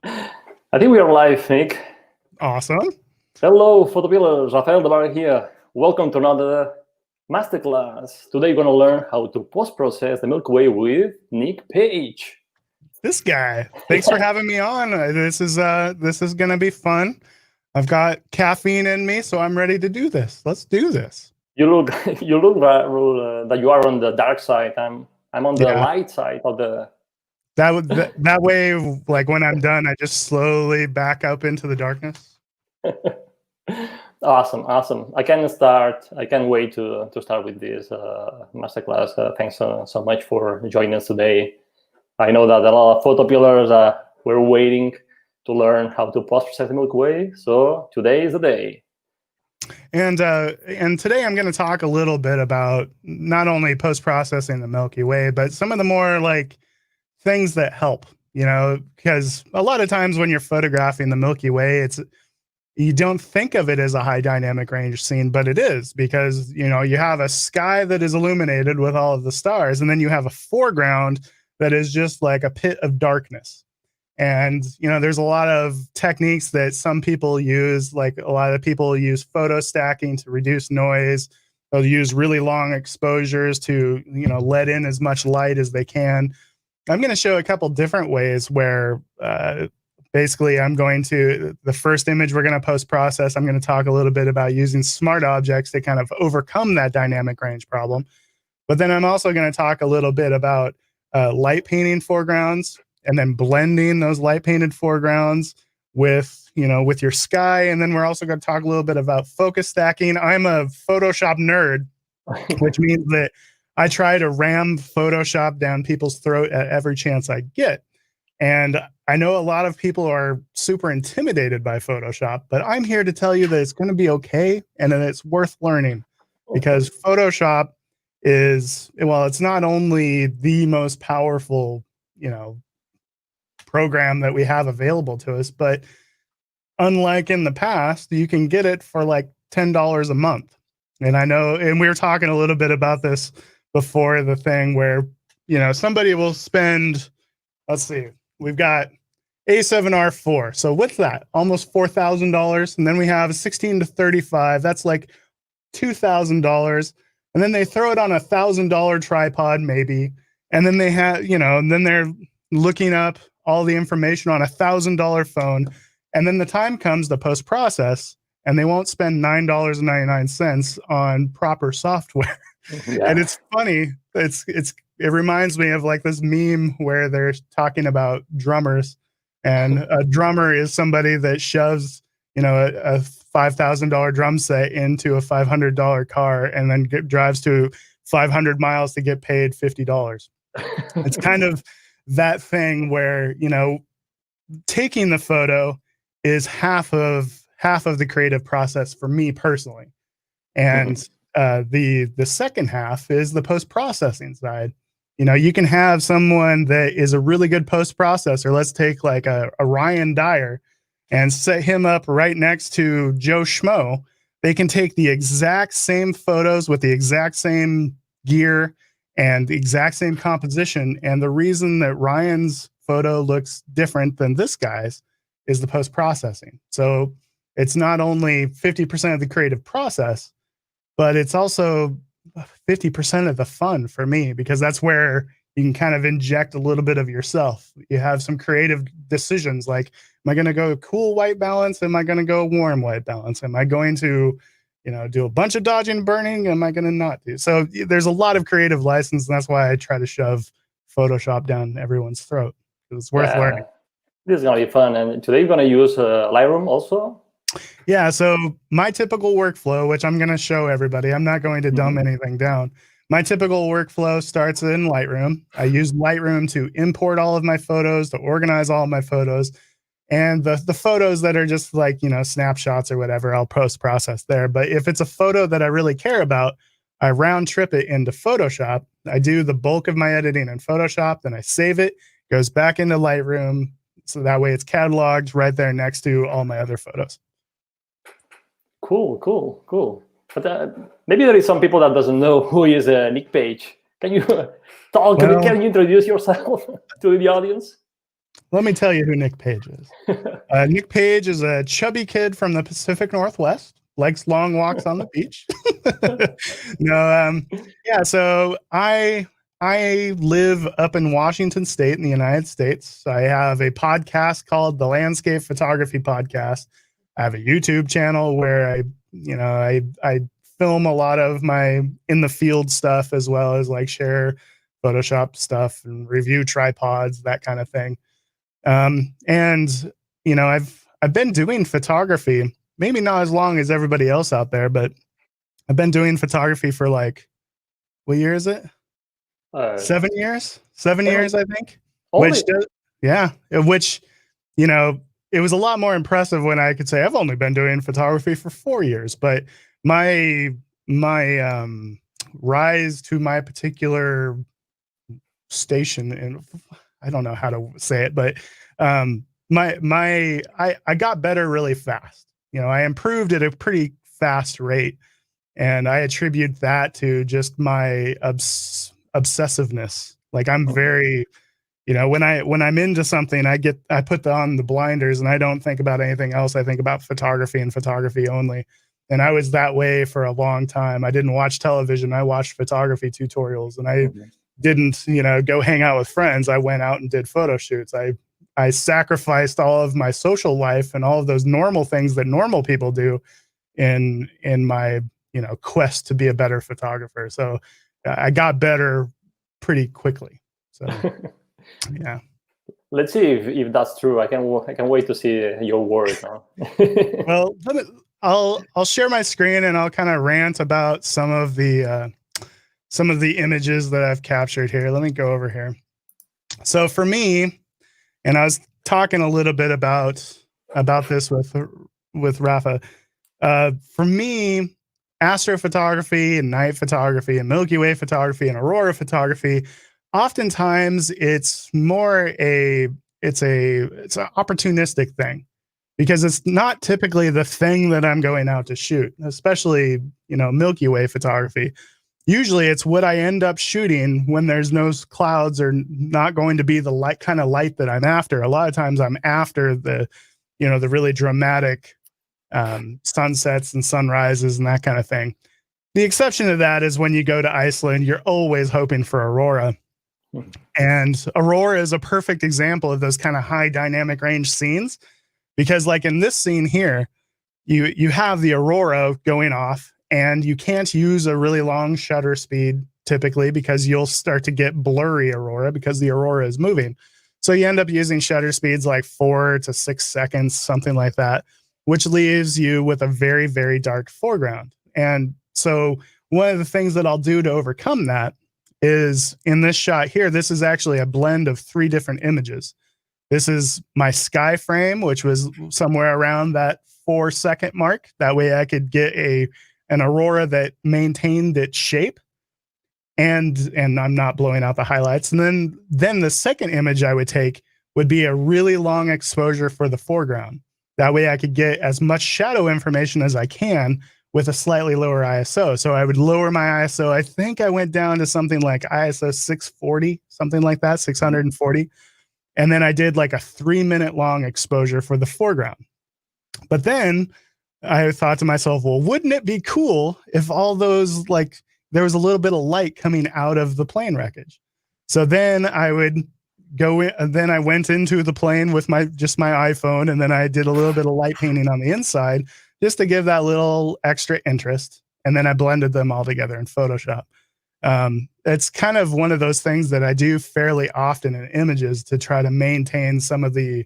I think we are live, Nick. Awesome. Hello, PhotoPillers. Rafael Debar here. Welcome to another masterclass. Today you're going to learn how to post-process the Milky Way with Nick Page. This guy. Thanks for having me on. This is going to be fun. I've got caffeine in me, so I'm ready to do this. Let's do this. You look that you are on the dark side. I'm on the light side of the. That way, like when I'm done, I just slowly back up into the darkness. Awesome. I can't wait to start with this masterclass. Thanks so much for joining us today. I know that a lot of PhotoPillers were waiting to learn how to post-process the Milky Way, so today is the day. And today I'm going to talk a little bit about not only post-processing the Milky Way, but some of the more like things that help, because a lot of times when you're photographing the Milky Way, you don't think of it as a high dynamic range scene, but it is, because you have a sky that is illuminated with all of the stars, and then you have a foreground that is just like a pit of darkness. And there's a lot of techniques that some people use, like a lot of people use photo stacking to reduce noise. They'll use really long exposures to let in as much light as they can. I'm going to show a couple different ways where basically the first image we're going to post-process, I'm going to talk a little bit about using smart objects to kind of overcome that dynamic range problem. But then I'm also going to talk a little bit about light painting foregrounds, and then blending those light painted foregrounds with your sky. And then we're also going to talk a little bit about focus stacking. I'm a Photoshop nerd, which means that I try to ram Photoshop down people's throat at every chance I get. And I know a lot of people are super intimidated by Photoshop, but I'm here to tell you that it's going to be okay and that it's worth learning, because Photoshop is, well, it's not only the most powerful, program that we have available to us, but unlike in the past, you can get it for like $10 a month. And I know, and we were talking a little bit about this before the thing, where somebody will spend, let's see, we've got A7R4, so what's that, almost $4,000, and then we have 16 to 35, that's like $2,000, and then they throw it on a $1,000 tripod maybe, and then they have and then they're looking up all the information on a $1,000 phone, and then the time comes to post-process, and they won't spend $9.99 on proper software. Yeah. And it's funny. It reminds me of like this meme where they're talking about drummers, and a drummer is somebody that shoves a $5,000 drum set into a $500 car, and then drives to 500 miles to get paid $50. It's kind of that thing where taking the photo is half of the creative process for me personally, and the second half is the post-processing side. You can have someone that is a really good post-processor. Let's take like a Ryan Dyer and set him up right next to Joe Schmo. They can take the exact same photos with the exact same gear and the exact same composition. And the reason that Ryan's photo looks different than this guy's is the post-processing. So it's not only 50% of the creative process, but it's also 50% of the fun for me, because that's where you can kind of inject a little bit of yourself. You have some creative decisions like, am I going to go cool white balance? Am I going to go warm white balance? Am I going to do a bunch of dodging and burning? Am I going to not do? So there's a lot of creative license, and that's why I try to shove Photoshop down everyone's throat. It's worth learning. This is going to be fun. And today we're going to use Lightroom also. Yeah, so my typical workflow, which I'm going to show everybody, I'm not going to dumb anything down. My typical workflow starts in Lightroom. I use Lightroom to import all of my photos, to organize all of my photos. And the photos that are just like, snapshots or whatever, I'll post-process there. But if it's a photo that I really care about, I round trip it into Photoshop. I do the bulk of my editing in Photoshop, then I save it, goes back into Lightroom. So that way it's cataloged right there next to all my other photos. Cool. But maybe there is some people that doesn't know who is Nick Page. Can you talk? Can you introduce yourself to the audience? let me tell you who Nick Page is. Nick Page is a chubby kid from the Pacific Northwest, likes long walks on the beach. Yeah. So I live up in Washington State in the United States. I have a podcast called the Landscape Photography Podcast. I have a YouTube channel where I film a lot of my in the field stuff, as well as like share Photoshop stuff and review tripods, that kind of thing. And I've been doing photography, maybe not as long as everybody else out there, but I've been doing photography for like, what year is it? 7 years. 7 years, I think. Which it was a lot more impressive when I could say I've only been doing photography for 4 years. But my rise to my particular station, and I don't know how to say it, but I got better really fast. I improved at a pretty fast rate, and I attribute that to just my obsessiveness. Like I'm very, when I'm into something, I put on the blinders and I don't think about anything else. I think about photography and photography only. And I was that way for a long time. I didn't watch television. I watched photography tutorials, and I didn't, go hang out with friends. I went out and did photo shoots. I sacrificed all of my social life and all of those normal things that normal people do in my, quest to be a better photographer. So I got better pretty quickly. So yeah. Let's see if that's true. I can wait to see your work. Huh? Well, I'll share my screen and I'll kind of rant about some of the images that I've captured here. Let me go over here. So for me, and I was talking a little bit about this with Rafa. For me, astrophotography and night photography and Milky Way photography and Aurora photography, oftentimes it's more it's an opportunistic thing, because it's not typically the thing that I'm going out to shoot, especially, Milky Way photography. Usually it's what I end up shooting when there's no clouds or not going to be the kind of light that I'm after. A lot of times I'm after the really dramatic sunsets and sunrises and that kind of thing. The exception to that is when you go to Iceland, you're always hoping for Aurora. And Aurora is a perfect example of those kind of high dynamic range scenes, because like in this scene here, you have the Aurora going off, and you can't use a really long shutter speed typically, because you'll start to get blurry Aurora because the Aurora is moving. So you end up using shutter speeds like 4 to 6 seconds, something like that, which leaves you with a very, very dark foreground. And so one of the things that I'll do to overcome that is, in this shot here, this is actually a blend of 3 different images. This is my sky frame, which was somewhere around that 4-second mark. That way I could get an Aurora that maintained its shape, and I'm not blowing out the highlights. And then the second image I would take would be a really long exposure for the foreground. That way I could get as much shadow information as I can with a slightly lower ISO. So I would lower my ISO. I think I went down to something like ISO 640, something like that, 640. And then I did like a 3-minute long exposure for the foreground. But then I thought to myself, well, wouldn't it be cool if all those, like, there was a little bit of light coming out of the plane wreckage? So then I would go in, and then I went into the plane with my iPhone, and then I did a little bit of light painting on the inside just to give that little extra interest. And then I blended them all together in Photoshop. It's kind of one of those things that I do fairly often in images to try to maintain some of the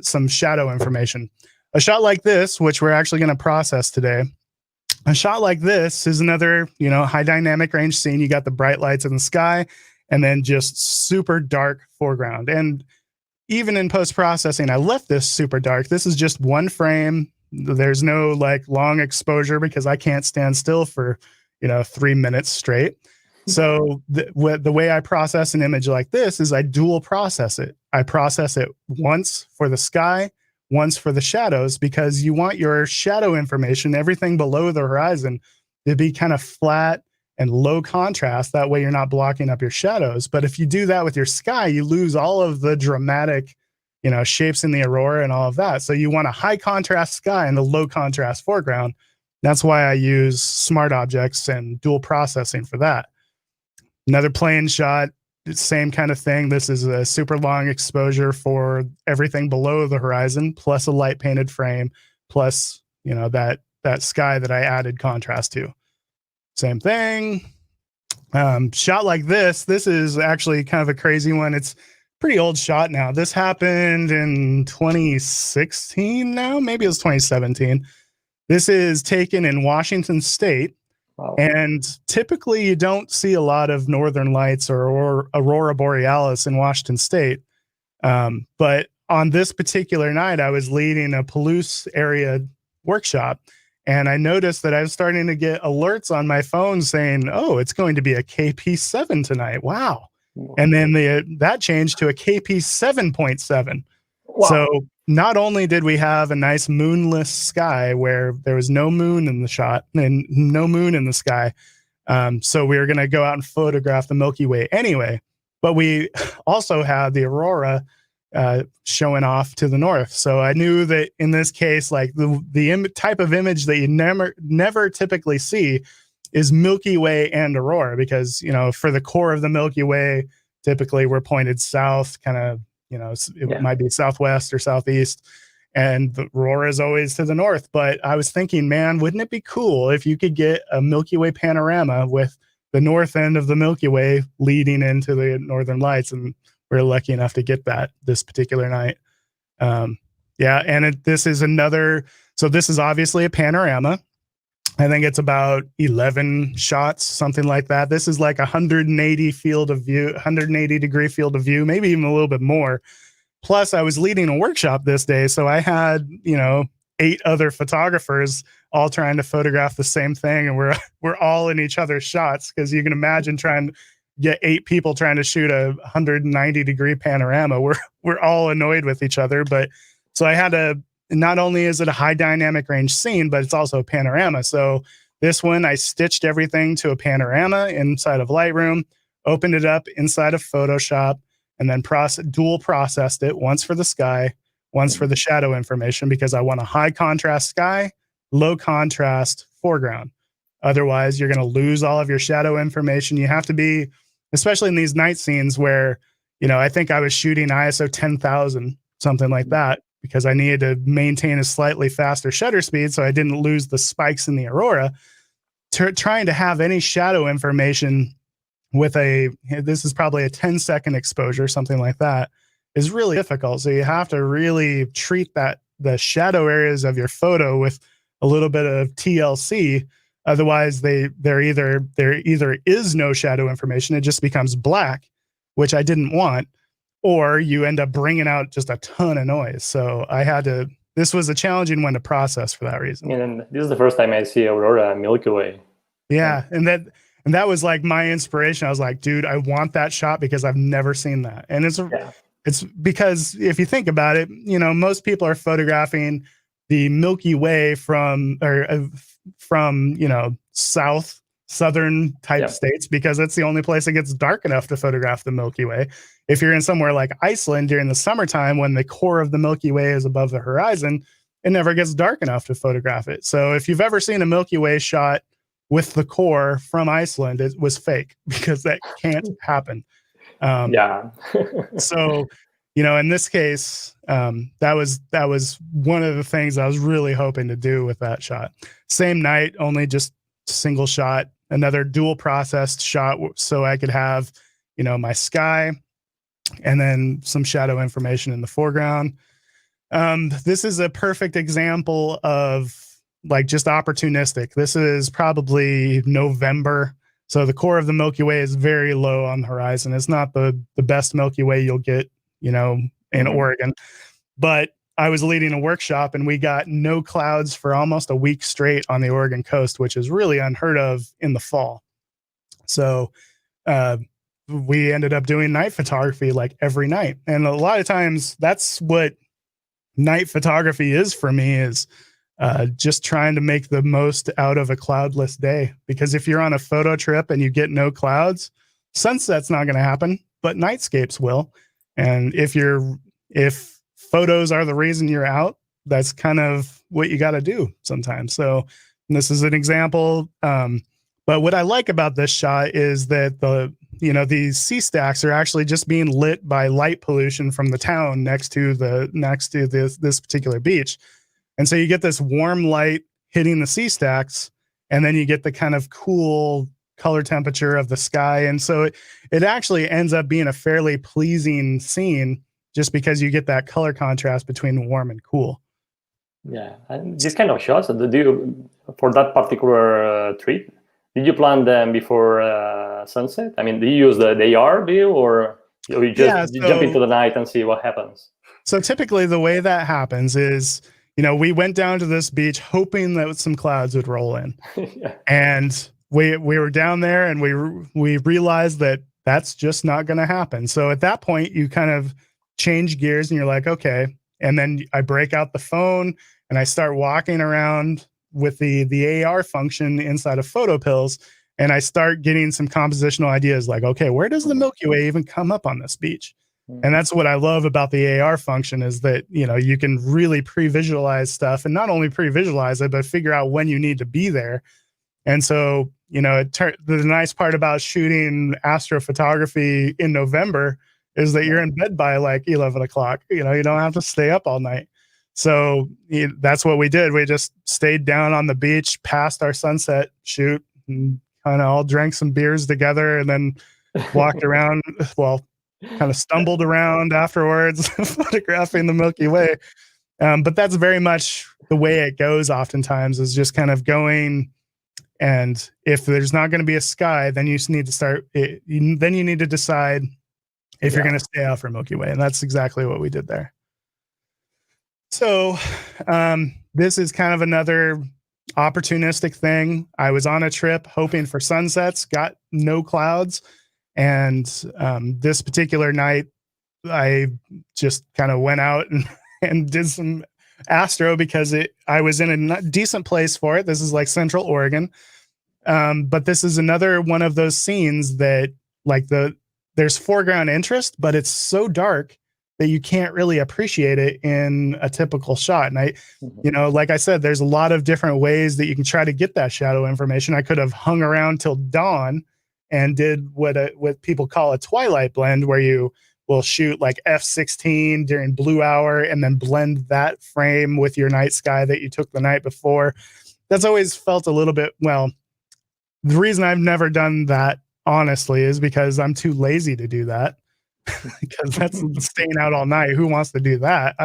some shadow information. A shot like this, which we're actually going to process today, a shot like this is another, high dynamic range scene. You got the bright lights in the sky, and then just super dark foreground. And even in post-processing, I left this super dark. This is just one frame. There's no like long exposure because I can't stand still for, 3 minutes straight. So the way I process an image like this is I dual process it. I process it once for the sky, once for the shadows, because you want your shadow information, everything below the horizon, to be kind of flat and low contrast. That way you're not blocking up your shadows. But if you do that with your sky, you lose all of the dramatic, shapes in the aurora and all of that. So you want a high contrast sky and the low contrast foreground. That's why I use smart objects and dual processing for that. Another plane shot, same kind of thing. This is a super long exposure for everything below the horizon, plus a light painted frame, plus, that sky that I added contrast to. Same thing. Shot like this is actually kind of a crazy one. It's pretty old shot now. This happened in 2016 now, maybe it was 2017. This is taken in Washington State. Wow. And typically you don't see a lot of northern lights or aurora borealis in Washington State. But on this particular night, I was leading a Palouse area workshop, and I noticed that I was starting to get alerts on my phone saying, oh, it's going to be a KP7 tonight. Wow. And then that changed to a KP 7.7. Wow. So not only did we have a nice moonless sky where there was no moon in the shot and no moon in the sky, so we were going to go out and photograph the Milky Way anyway, but we also had the aurora showing off to the north. So I knew that in this case, like the type of image that you never typically see is Milky Way and aurora, because, for the core of the Milky Way, typically we're pointed south, kind of, it might be southwest or southeast, and the aurora is always to the north. But I was thinking, man, wouldn't it be cool if you could get a Milky Way panorama with the north end of the Milky Way leading into the northern lights? And we were lucky enough to get that this particular night. And this is another, so this is obviously a panorama. I think it's about 11 shots, something like that. This is like 180 degree field of view, maybe even a little bit more. Plus, I was leading a workshop this day, so I had, 8 other photographers all trying to photograph the same thing, and we're all in each other's shots, because you can imagine trying to get 8 people trying to shoot a 190 degree panorama. We're all annoyed with each other, but so I had to. Not only is it a high dynamic range scene, but it's also a panorama. So this one, I stitched everything to a panorama inside of Lightroom, opened it up inside of Photoshop, and then dual processed it, once for the sky, once for the shadow information, because I want a high contrast sky, low contrast foreground. Otherwise, you're going to lose all of your shadow information. You have to be, especially in these night scenes where, I think I was shooting ISO 10,000, something like that, because I needed to maintain a slightly faster shutter speed so I didn't lose the spikes in the aurora. Trying to have any shadow information with this is probably a 10-second exposure, something like that, is really difficult. So you have to really treat the shadow areas of your photo with a little bit of TLC. Otherwise, there either is no shadow information, it just becomes black, which I didn't want, or you end up bringing out just a ton of noise. So this was a challenging one to process for that reason. And this is the first time I see Aurora and Milky Way. Yeah. And that was like my inspiration. I was like, dude, I want that shot because I've never seen that. And it's because if you think about it, most people are photographing the Milky Way from southern type states, because that's the only place it gets dark enough to photograph the Milky Way. If you're in somewhere like Iceland during the summertime, when the core of the Milky Way is above the horizon, it never gets dark enough to photograph it. So if you've ever seen a Milky Way shot with the core from Iceland, it was fake, because that can't happen. So, in this case, that was one of the things I was really hoping to do with that shot. Same night, only just single shot, another dual processed shot, so I could have, my sky and then some shadow information in the foreground. This is a perfect example of just opportunistic. This is probably November. So the core of the Milky Way is very low on the horizon. It's not the best Milky Way you'll get, in Oregon. But I was leading a workshop and we got no clouds for almost a week straight on the Oregon coast, which is really unheard of in the fall. So we ended up doing night photography every night. And a lot of times that's what night photography is for me, is just trying to make the most out of a cloudless day. Because if you're on a photo trip and you get no clouds, sunset's not going to happen, but nightscapes will. And if photos are the reason you're out, that's kind of what you got to do sometimes. So this is an example. But what I like about this shot is that these sea stacks are actually just being lit by light pollution from the town next to this particular beach. And so you get this warm light hitting the sea stacks, and then you get the kind of cool color temperature of the sky. And so it actually ends up being a fairly pleasing scene just because you get that color contrast between warm and cool. Yeah, and these kind of shots, for that particular trip, did you plan them before sunset? I mean, do you use the AR view, or you just jump into the night and see what happens? So typically the way that happens is, we went down to this beach hoping that some clouds would roll in. Yeah. And we were down there and we realized that that's just not going to happen. So at that point, you kind of change gears and you're like, okay. And then I break out the phone and I start walking around with the AR function inside of PhotoPills. And I start getting some compositional ideas like, okay, where does the Milky Way even come up on this beach? And that's what I love about the AR function is that, you can really pre-visualize stuff, and not only pre-visualize it, but figure out when you need to be there. And so, the nice part about shooting astrophotography in November is that you're in bed by like 11 o'clock. You don't have to stay up all night. So that's what we did. We just stayed down on the beach past our sunset shoot and kind of all drank some beers together and then walked around. Well, kind of stumbled around afterwards photographing the Milky Way. But that's very much the way it goes oftentimes, is just kind of going. And if there's not going to be a sky, then you need to then you need to decide if you're going to stay out for Milky Way. And that's exactly what we did there. So this is kind of another opportunistic thing. I was on a trip hoping for sunsets, got no clouds. And this particular night, I just kind of went out and did some astro because I was in a decent place for it. This is like Central Oregon. But this is another one of those scenes that there's foreground interest, but it's so dark that you can't really appreciate it in a typical shot. And like I said, there's a lot of different ways that you can try to get that shadow information. I could have hung around till dawn and did what people call a twilight blend, where you will shoot like f/16 during blue hour and then blend that frame with your night sky that you took the night before. That's always felt a little bit, the reason I've never done that, honestly, is because I'm too lazy to do that. Because that's staying out all night. Who wants to do that?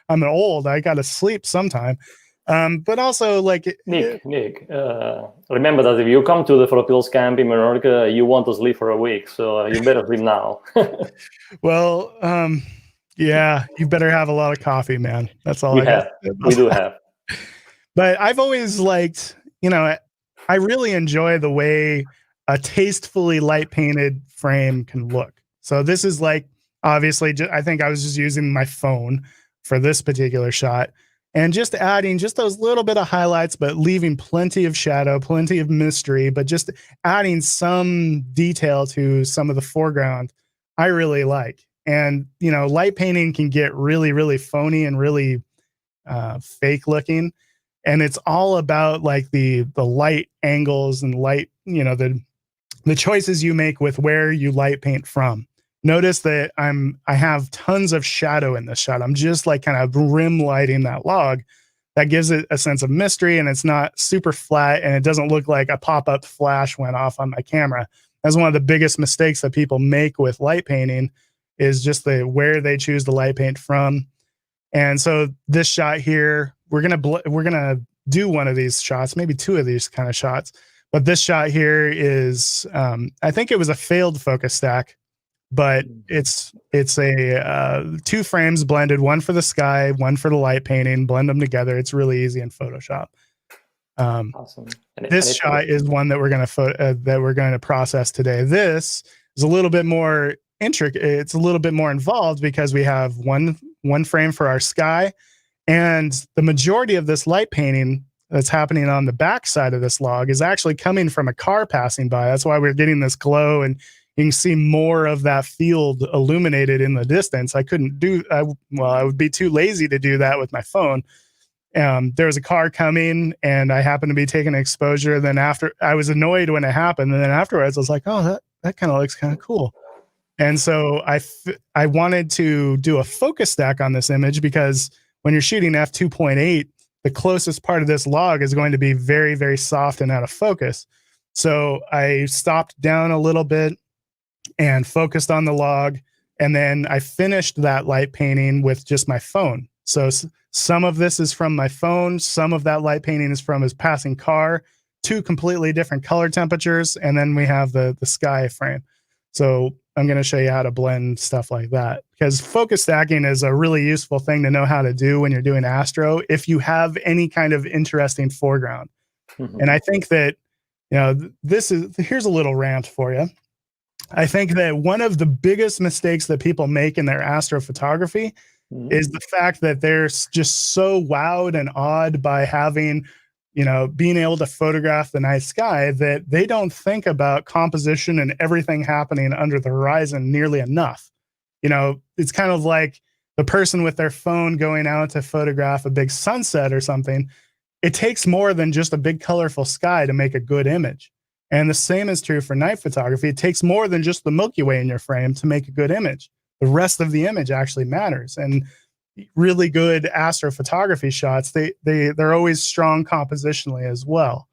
I'm old. I got to sleep sometime. But also, like Nick, remember that if you come to the PhotoPills camp in Menorca, you want to sleep for a week, so you better sleep now. Well, yeah, you better have a lot of coffee, man. That's all we do have. But I've always liked, I really enjoy the way a tastefully light painted frame can look. So this is like, obviously, I think I was just using my phone for this particular shot. And just adding just those little bit of highlights, but leaving plenty of shadow, plenty of mystery, but just adding some detail to some of the foreground, I really like. And, light painting can get really, really phony and really fake looking. And it's all about like the light angles and light, the choices you make with where you light paint from. Notice that I have tons of shadow in this shot. I'm just like kind of rim lighting that log. That gives it a sense of mystery, and it's not super flat, and it doesn't look like a pop-up flash went off on my camera. That's one of the biggest mistakes that people make with light painting, is just where they choose the light paint from. And so this shot here, we're gonna do one of these shots, maybe two of these kind of shots. But this shot here is, I think it was a failed focus stack. But it's a 2 frames blended, one for the sky, one for the light painting. Blend them together. It's really easy in Photoshop. Awesome. This shot is one that we're going to process today. This is a little bit more intricate. It's a little bit more involved because we have one frame for our sky, And the majority of this light painting that's happening on the back side of this log is actually coming from a car passing by. That's why we're getting this glow, and you can see more of that field illuminated in the distance. I couldn't do, I would be too lazy to do that with my phone. There was a car coming and I happened to be taking exposure. Then after, I was annoyed when it happened. And then afterwards I was like, oh, that kind of looks kind of cool. And so I wanted to do a focus stack on this image, because when you're shooting f2.8, the closest part of this log is going to be very, very soft and out of focus. So I stopped down a little bit and focused on the log. And then I finished that light painting with just my phone. So some of this is from my phone. Some of that light painting is from his passing car, 2 completely different color temperatures. And then we have the sky frame. So I'm going to show you how to blend stuff like that, because focus stacking is a really useful thing to know how to do when you're doing astro, if you have any kind of interesting foreground. And I think that, you know, here's a little rant for you. I think that one of the biggest mistakes that people make in their astrophotography is the fact that they're just so wowed and awed by having, you know, being able to photograph the night sky, that they don't think about composition and everything happening under the horizon nearly enough. You know, it's kind of like the person with their phone going out to photograph a big sunset or something. It takes more than just a big colorful sky to make a good image. And the same is true for night photography. It takes more than just the Milky Way in your frame to make a good image. The rest of the image actually matters. And really good astrophotography shots, they're always strong compositionally as well.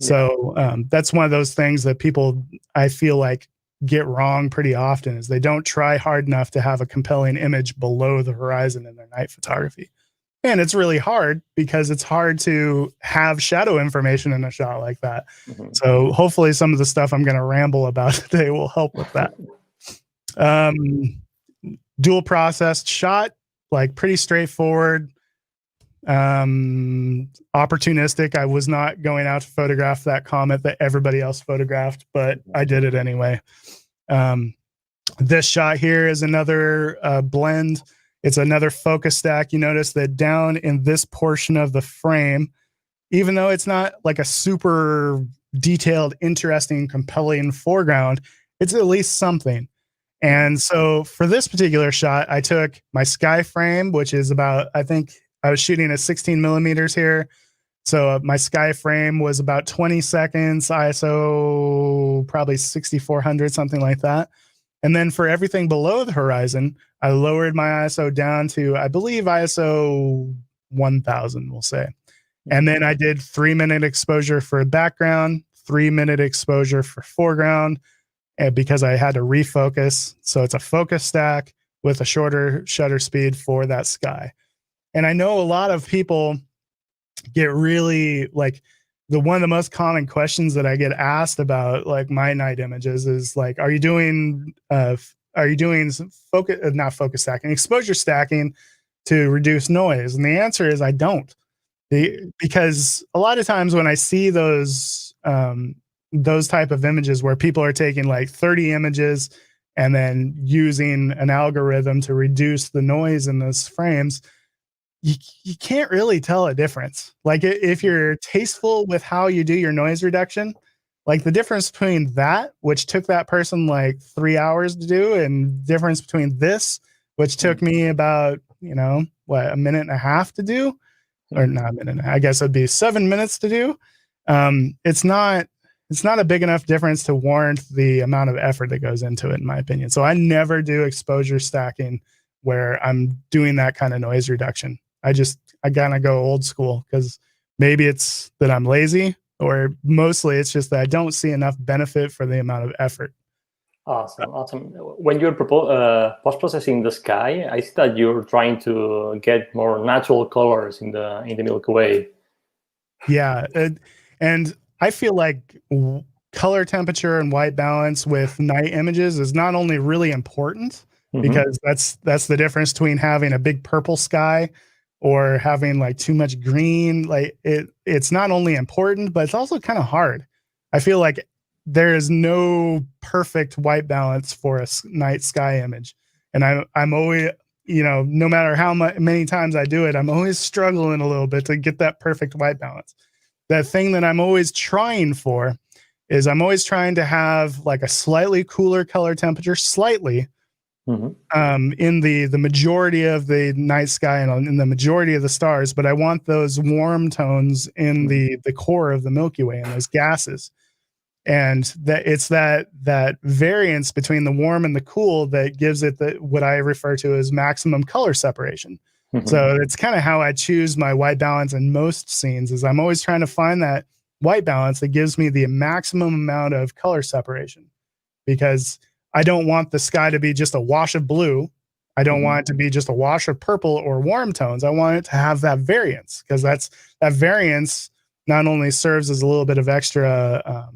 So that's one of those things that people, I feel like, get wrong pretty often, is they don't try hard enough to have a compelling image below the horizon in their night photography. And it's really hard, because it's hard to have shadow information in a shot like that. So hopefully some of the stuff I'm going to ramble about today will help with that. Dual processed shot, like pretty straightforward, opportunistic. I was not going out to photograph that comet that everybody else photographed, but I did it anyway. This shot here is another blend. It's another focus stack. You notice that down in this portion of the frame, even though it's not like a super detailed, interesting, compelling foreground, it's at least something. And so for this particular shot, I took my sky frame, which is about, I think I was shooting at 16 millimeters here. So my sky frame was about 20 seconds, ISO probably 6400, something like that. And then for everything below the horizon, I lowered my ISO down to, I believe, ISO 1000, we'll say. And then I did 3-minute exposure for background, 3-minute exposure for foreground, because I had to refocus. So it's a focus stack with a shorter shutter speed for that sky. And I know a lot of people get really, like, one of the most common questions that I get asked about like my night images is like, are you doing not focus stacking, exposure stacking to reduce noise? And the answer is I don't. Because a lot of times when I see those type of images where people are taking like 30 images and then using an algorithm to reduce the noise in those frames, you can't really tell a difference. Like if you're tasteful with how you do your noise reduction, like the difference between that, which took that person like 3 hours to do, and difference between this, which took me about, a minute and a half to do, or not a minute, I guess it'd be 7 minutes to do. It's not a big enough difference to warrant the amount of effort that goes into it, in my opinion. So I never do exposure stacking where I'm doing that kind of noise reduction. I gotta go old school, because maybe it's that I'm lazy, or mostly it's just that I don't see enough benefit for the amount of effort. Awesome. When you're post-processing the sky, I see that you're trying to get more natural colors in the Milky Way. Yeah, and I feel like color temperature and white balance with night images is not only really important, because that's the difference between having a big purple sky or having like too much green. Like it's not only important, but it's also kind of hard. I feel like there is no perfect white balance for a night sky image. And I'm always, no matter how many times I do it, I'm always struggling a little bit to get that perfect white balance. The thing that I'm always trying for is I'm always trying to have like a slightly cooler color temperature, slightly, in the majority of the night sky and in the majority of the stars, but I want those warm tones in the core of the Milky Way and those gases. And that it's that variance between the warm and the cool that gives it what I refer to as maximum color separation. So it's kind of how I choose my white balance in most scenes, is I'm always trying to find that white balance that gives me the maximum amount of color separation, because I don't want the sky to be just a wash of blue. I don't want it to be just a wash of purple or warm tones. I want it to have that variance, because that variance not only serves as a little bit of extra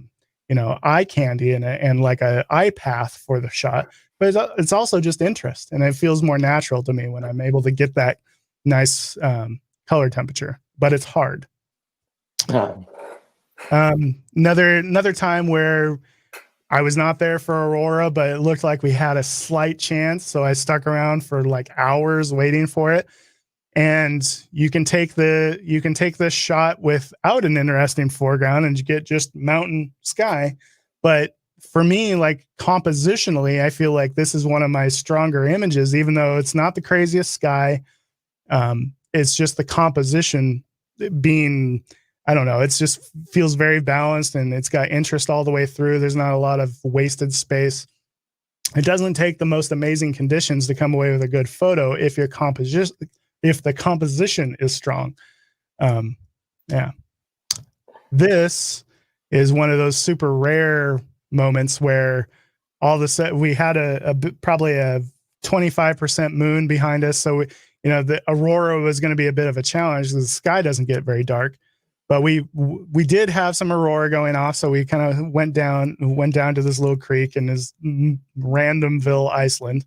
eye candy and like a eye path for the shot, but it's also just interest, and it feels more natural to me when I'm able to get that nice color temperature. But it's hard. Another time where I was not there for Aurora, but it looked like we had a slight chance, so I stuck around for like hours waiting for it. And you can take this shot without an interesting foreground and you get just mountain sky. But for me, like compositionally, I feel like this is one of my stronger images, even though it's not the craziest sky. It's just the composition being, I don't know, it's just feels very balanced, and it's got interest all the way through. There's not a lot of wasted space. It doesn't take the most amazing conditions to come away with a good photo if the composition is strong. This is one of those super rare moments where all of a sudden we had probably a 25% moon behind us. So the Aurora was going to be a bit of a challenge because the sky doesn't get very dark. But we did have some Aurora going off, so we kind of went down to this little creek in this randomville, Iceland.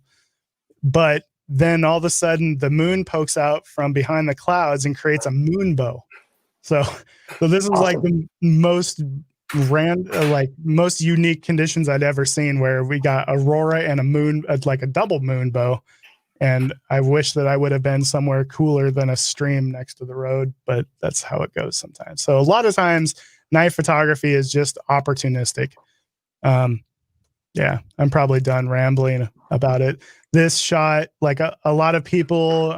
But then all of a sudden, the moon pokes out from behind the clouds and creates a moonbow. So this is like the most most unique conditions I'd ever seen, where we got Aurora and a moon, like a double moonbow. And I wish that I would have been somewhere cooler than a stream next to the road, but that's how it goes sometimes. So a lot of times night photography is just opportunistic. I'm probably done rambling about it. This shot, like a lot of people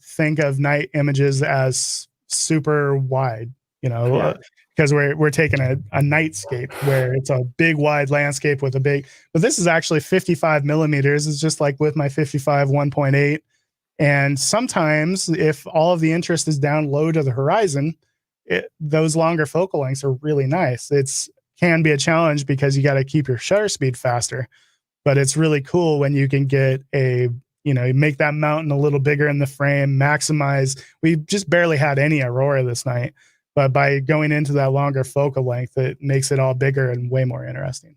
think of night images as super wide, because we're taking a nightscape where it's a big wide landscape with but this is actually 55 millimeters. It's just like with my 55 1.8. And sometimes if all of the interest is down low to the horizon, those longer focal lengths are really nice. Can be a challenge because you got to keep your shutter speed faster, but it's really cool when you can get make that mountain a little bigger in the frame, maximize. We just barely had any Aurora this night, but by going into that longer focal length, it makes it all bigger and way more interesting.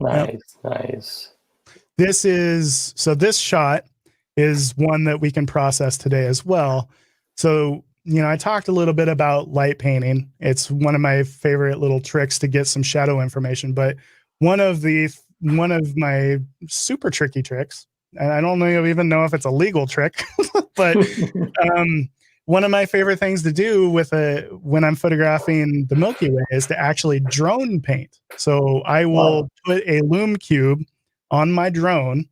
Nice. This shot is one that we can process today as well. So, I talked a little bit about light painting. It's one of my favorite little tricks to get some shadow information, but one of my super tricky tricks, and I don't even know if it's a legal trick, but one of my favorite things to do when I'm photographing the Milky Way is to actually drone paint. So I will put a lume cube on my drone,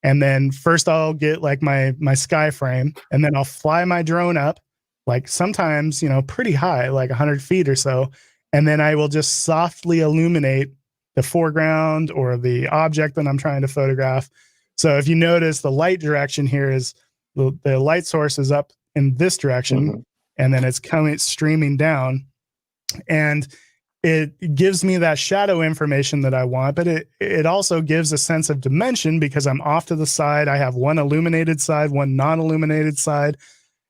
and then first I'll get like my sky frame, and then I'll fly my drone up, like sometimes, pretty high, like 100 feet or so. And then I will just softly illuminate the foreground or the object that I'm trying to photograph. So if you notice, the light direction here is the light source is up in this direction, and then it's streaming down, and it gives me that shadow information that I want, but it also gives a sense of dimension because I'm off to the side. I have one illuminated side, one non-illuminated side.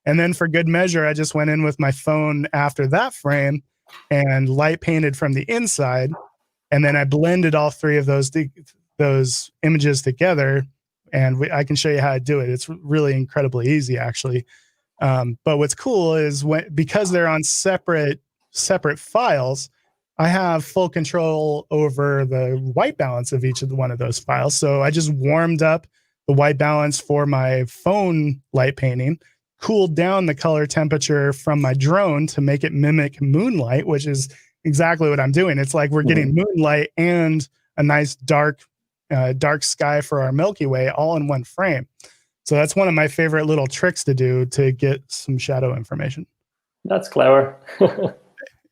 And then for good measure, I just went in with my phone after that frame and light painted from the inside. And then I blended all three of those images together. And I can show you how to do it. It's really incredibly easy, actually. But what's cool is because they're on separate files, I have full control over the white balance of each of one of those files. So I just warmed up the white balance for my phone light painting, cooled down the color temperature from my drone to make it mimic moonlight, which is exactly what I'm doing. It's like we're getting moonlight and a nice dark sky for our Milky Way all in one frame. So that's one of my favorite little tricks to do to get some shadow information. That's clever.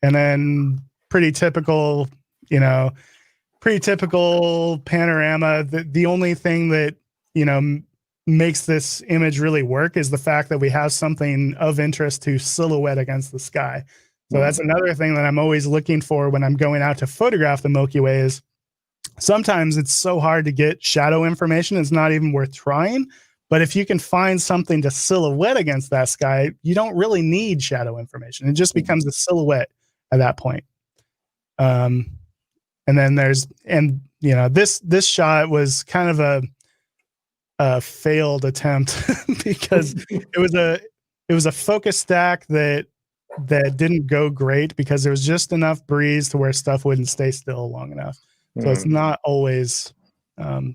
And then pretty typical panorama. The only thing that, makes this image really work is the fact that we have something of interest to silhouette against the sky. So that's another thing that I'm always looking for when I'm going out to photograph the Milky Way is sometimes it's so hard to get shadow information. It's not even worth trying. But if you can find something to silhouette against that sky, you don't really need shadow information. It just becomes a silhouette at that point. And then this shot was kind of a failed attempt because it was a focus stack that didn't go great because there was just enough breeze to where stuff wouldn't stay still long enough. So it's not always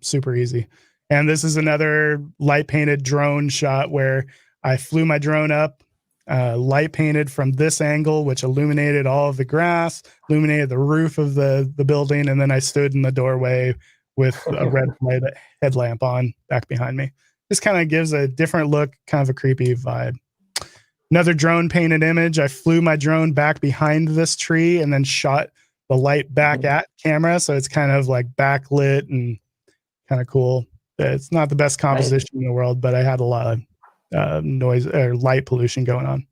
super easy. And this is another light painted drone shot where I flew my drone up, light painted from this angle, which illuminated all of the grass, illuminated the roof of the building. And then I stood in the doorway with a red light headlamp on back behind me. This kind of gives a different look, kind of a creepy vibe. Another drone painted image. I flew my drone back behind this tree and then shot the light back at camera. So it's kind of like backlit and kind of cool. It's not the best composition in the world, but I had a lot of noise or light pollution going on.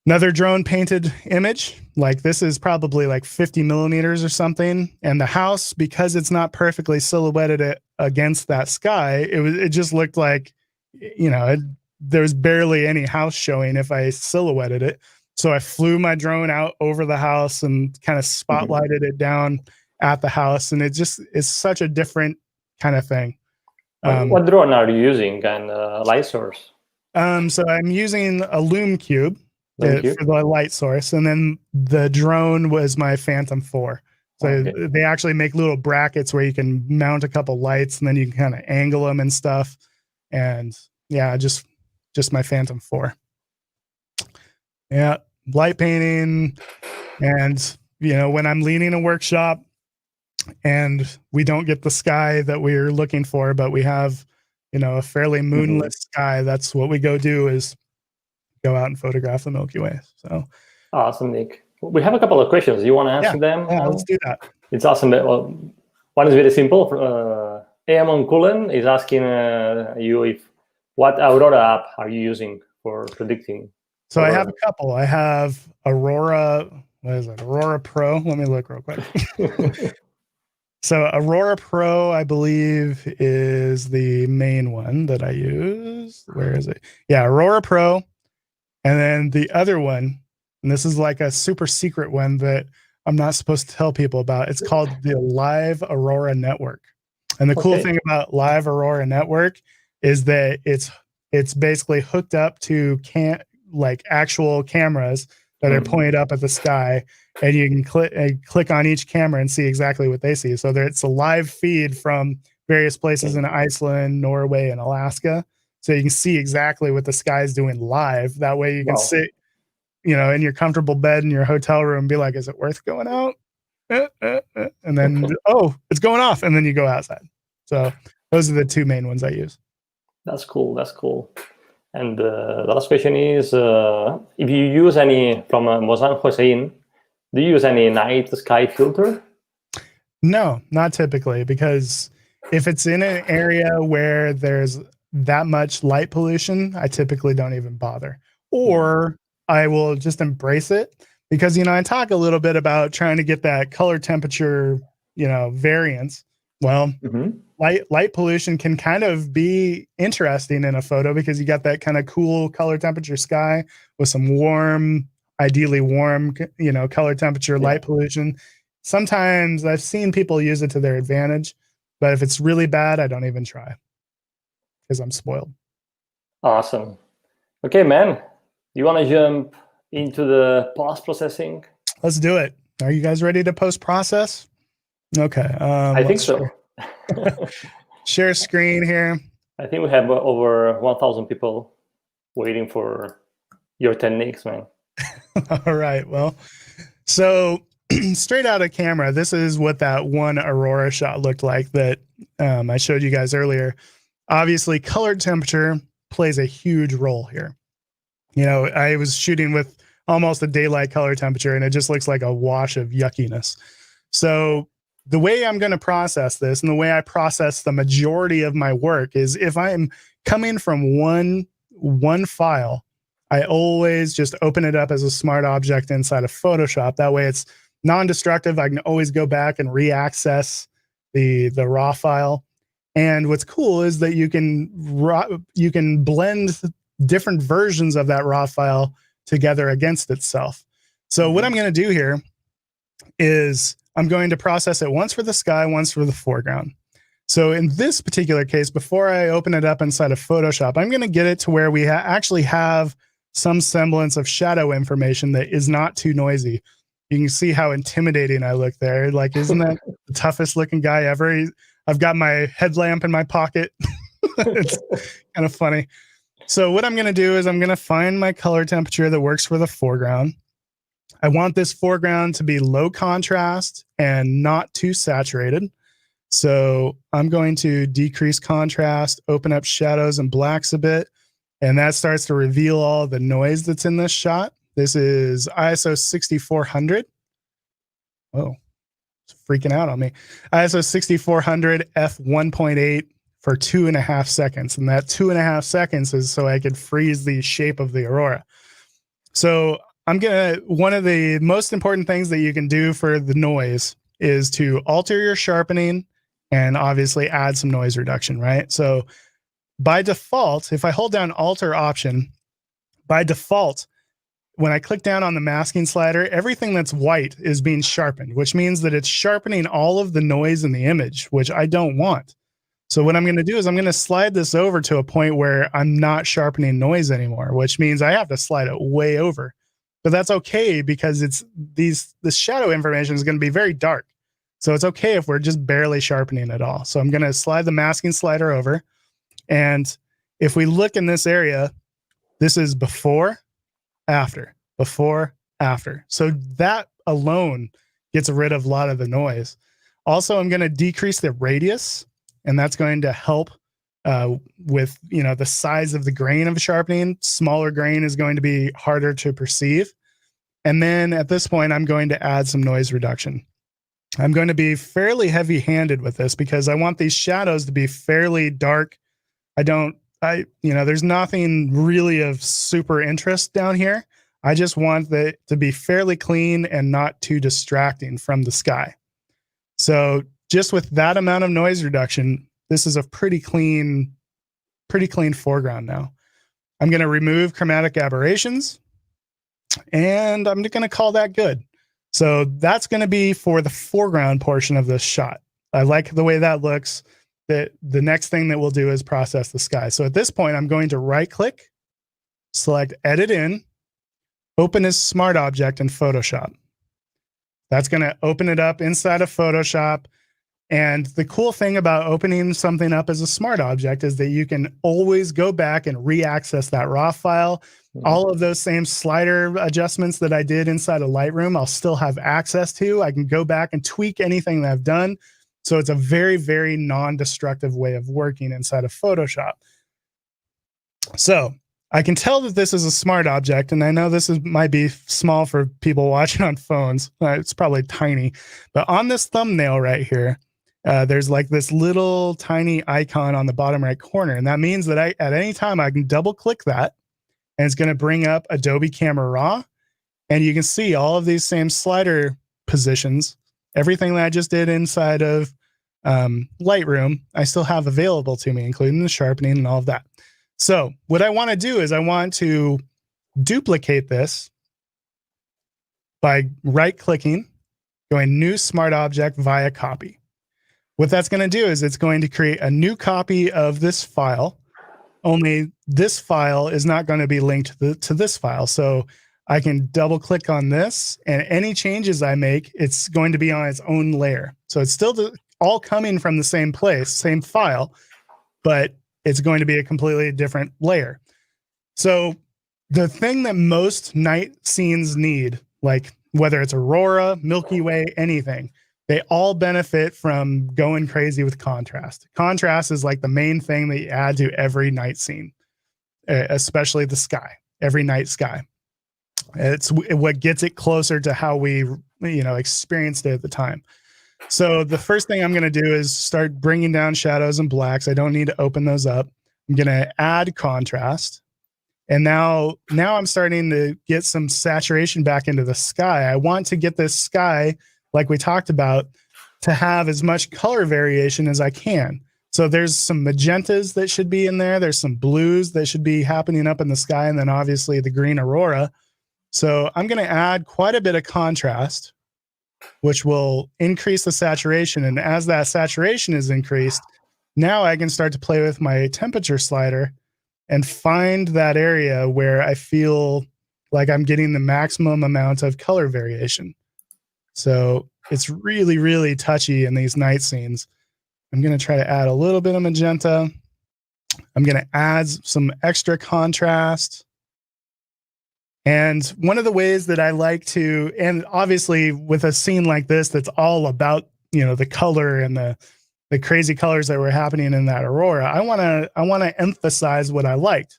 Another drone painted image. Like this is probably like 50 millimeters or something. And the house, because it's not perfectly silhouetted against that sky, it just looked like, there was barely any house showing if I silhouetted it. So I flew my drone out over the house and kind of spotlighted it down at the house. And it just is such a different kind of thing. What drone are you using and light source? So I'm using a Lume Cube for the light source. And then the drone was my Phantom 4. So they actually make little brackets where you can mount a couple lights and then you can kind of angle them and stuff. And yeah, just my Phantom 4. Yeah, light painting. And, when I'm leading a workshop and we don't get the sky that we're looking for, but we have, a fairly moonless sky, that's what we go do is go out and photograph the Milky Way. So awesome, Nick. We have a couple of questions. You want to answer them? Yeah, let's do that. It's awesome. Well, one is very simple. Eamon Cullen is asking you what Aurora app are you using for predicting? So I have a couple. I have Aurora. What is it? Aurora Pro. Let me look real quick. So Aurora Pro, I believe, is the main one that I use. Where is it? Yeah, Aurora Pro. And then the other one, and this is like a super secret one that I'm not supposed to tell people about. It's called the Live Aurora Network. And the cool thing about Live Aurora Network is that it's basically hooked up to actual cameras that are pointed up at the sky, and you can click on each camera and see exactly what they see. So it's a live feed from various places in Iceland, Norway, and Alaska. So you can see exactly what the sky is doing live. That way you can sit, in your comfortable bed in your hotel room and be like, is it worth going out? And then, it's going off. And then you go outside. So those are the two main ones I use. That's cool. That's cool. And the last question is, if you use any from Mozan Hossein, do you use any night sky filter? No, not typically, because if it's in an area where there's that much light pollution, I typically don't even bother. Or I will just embrace it because, I talk a little bit about trying to get that color temperature, variance. Well, light pollution can kind of be interesting in a photo because you got that kind of cool color temperature sky with some ideally warm, color temperature light pollution. Sometimes I've seen people use it to their advantage, but if it's really bad, I don't even try because I'm spoiled. Awesome. Okay, man. You want to jump into the post-processing? Let's do it. Are you guys ready to post-process? Okay. I think so. Share screen here. I think we have over 1,000 people waiting for your techniques, man. All right. Well, so straight out of camera, this is what that one Aurora shot looked like that I showed you guys earlier. Obviously, color temperature plays a huge role here. You know, I was shooting with almost a daylight color temperature, and it just looks like a wash of yuckiness. So the way I'm going to process this, and the way I process the majority of my work, is if I'm coming from one file, I always just open it up as a smart object inside of Photoshop. That way it's non-destructive. I can always go back and re-access the raw file. And what's cool is that you can blend different versions of that raw file together against itself. So what I'm going to do here is I'm going to process it once for the sky, once for the foreground. So in this particular case, before I open it up inside of Photoshop, I'm going to get it to where we actually have some semblance of shadow information that is not too noisy. You can see how intimidating I look there. Like, isn't that the toughest looking guy ever? I've got my headlamp in my pocket. It's kind of funny. So what I'm going to do is I'm going to find my color temperature that works for the foreground. I want this foreground to be low contrast and not too saturated. So I'm going to decrease contrast, open up shadows and blacks a bit, and that starts to reveal all the noise that's in this shot. This is ISO 6400. Oh, it's freaking out on me. ISO 6400 f1.8 for 2.5 seconds. And that 2.5 seconds is so I could freeze the shape of the Aurora. So one of the most important things that you can do for the noise is to alter your sharpening and obviously add some noise reduction, right? So by default, if I hold down Alt or Option, by default, when I click down on the masking slider, everything that's white is being sharpened, which means that it's sharpening all of the noise in the image, which I don't want. So what I'm going to do is I'm going to slide this over to a point where I'm not sharpening noise anymore, which means I have to slide it way over. But that's okay because this shadow information is going to be very dark. So it's okay if we're just barely sharpening it all. So I'm going to slide the masking slider over. And if we look in this area, this is before, after, before, after. So that alone gets rid of a lot of the noise. Also, I'm going to decrease the radius, and that's going to help with, you know, the size of the grain of sharpening. Smaller grain is going to be harder to perceive. And then at this point, I'm going to add some noise reduction. I'm going to be fairly heavy-handed with this because I want these shadows to be fairly dark. There's nothing really of super interest down here. I just want it to be fairly clean and not too distracting from the sky. So just with that amount of noise reduction, this is a pretty clean foreground now. I'm going to remove chromatic aberrations, and I'm going to call that good. So that's going to be for the foreground portion of this shot. I like the way that looks. The next thing that we'll do is process the sky. So at this point, I'm going to right click, select Edit In, Open as Smart Object in Photoshop. That's going to open it up inside of Photoshop. And the cool thing about opening something up as a smart object is that you can always go back and re-access that raw file. All of those same slider adjustments that I did inside of Lightroom, I'll still have access to. I can go back and tweak anything that I've done. So it's a very, very non-destructive way of working inside of Photoshop. So I can tell that this is a smart object, and I know might be small for people watching on phones. It's probably tiny. But on this thumbnail right here, there's like this little tiny icon on the bottom right corner. And that means that at any time I can double click that, and it's going to bring up Adobe Camera Raw. And you can see all of these same slider positions. Everything that I just did inside of Lightroom, I still have available to me, including the sharpening and all of that. So what I want to do is I want to duplicate this by right-clicking, going New Smart Object via Copy. What that's going to do is it's going to create a new copy of this file, only this file is not going to be linked to this file. So I can double click on this, and any changes I make, it's going to be on its own layer. So it's still all coming from the same place, same file, but it's going to be a completely different layer. So the thing that most night scenes need, like whether it's Aurora, Milky Way, anything, they all benefit from going crazy with contrast. Contrast is like the main thing that you add to every night scene, especially the sky, every night sky. It's what gets it closer to how we, experienced it at the time. So the first thing I'm going to do is start bringing down shadows and blacks. I don't need to open those up. I'm going to add contrast. And now I'm starting to get some saturation back into the sky. I want to get this sky, like we talked about, to have as much color variation as I can. So there's some magentas that should be in there. There's some blues that should be happening up in the sky. And then obviously the green aurora. So I'm going to add quite a bit of contrast, which will increase the saturation. And as that saturation is increased, now I can start to play with my temperature slider and find that area where I feel like I'm getting the maximum amount of color variation. So it's really, really touchy in these night scenes. I'm going to try to add a little bit of magenta. I'm going to add some extra contrast. And one of the ways that I like to, and obviously with a scene like this, that's all about, the color and the crazy colors that were happening in that aurora. I want to emphasize what I liked,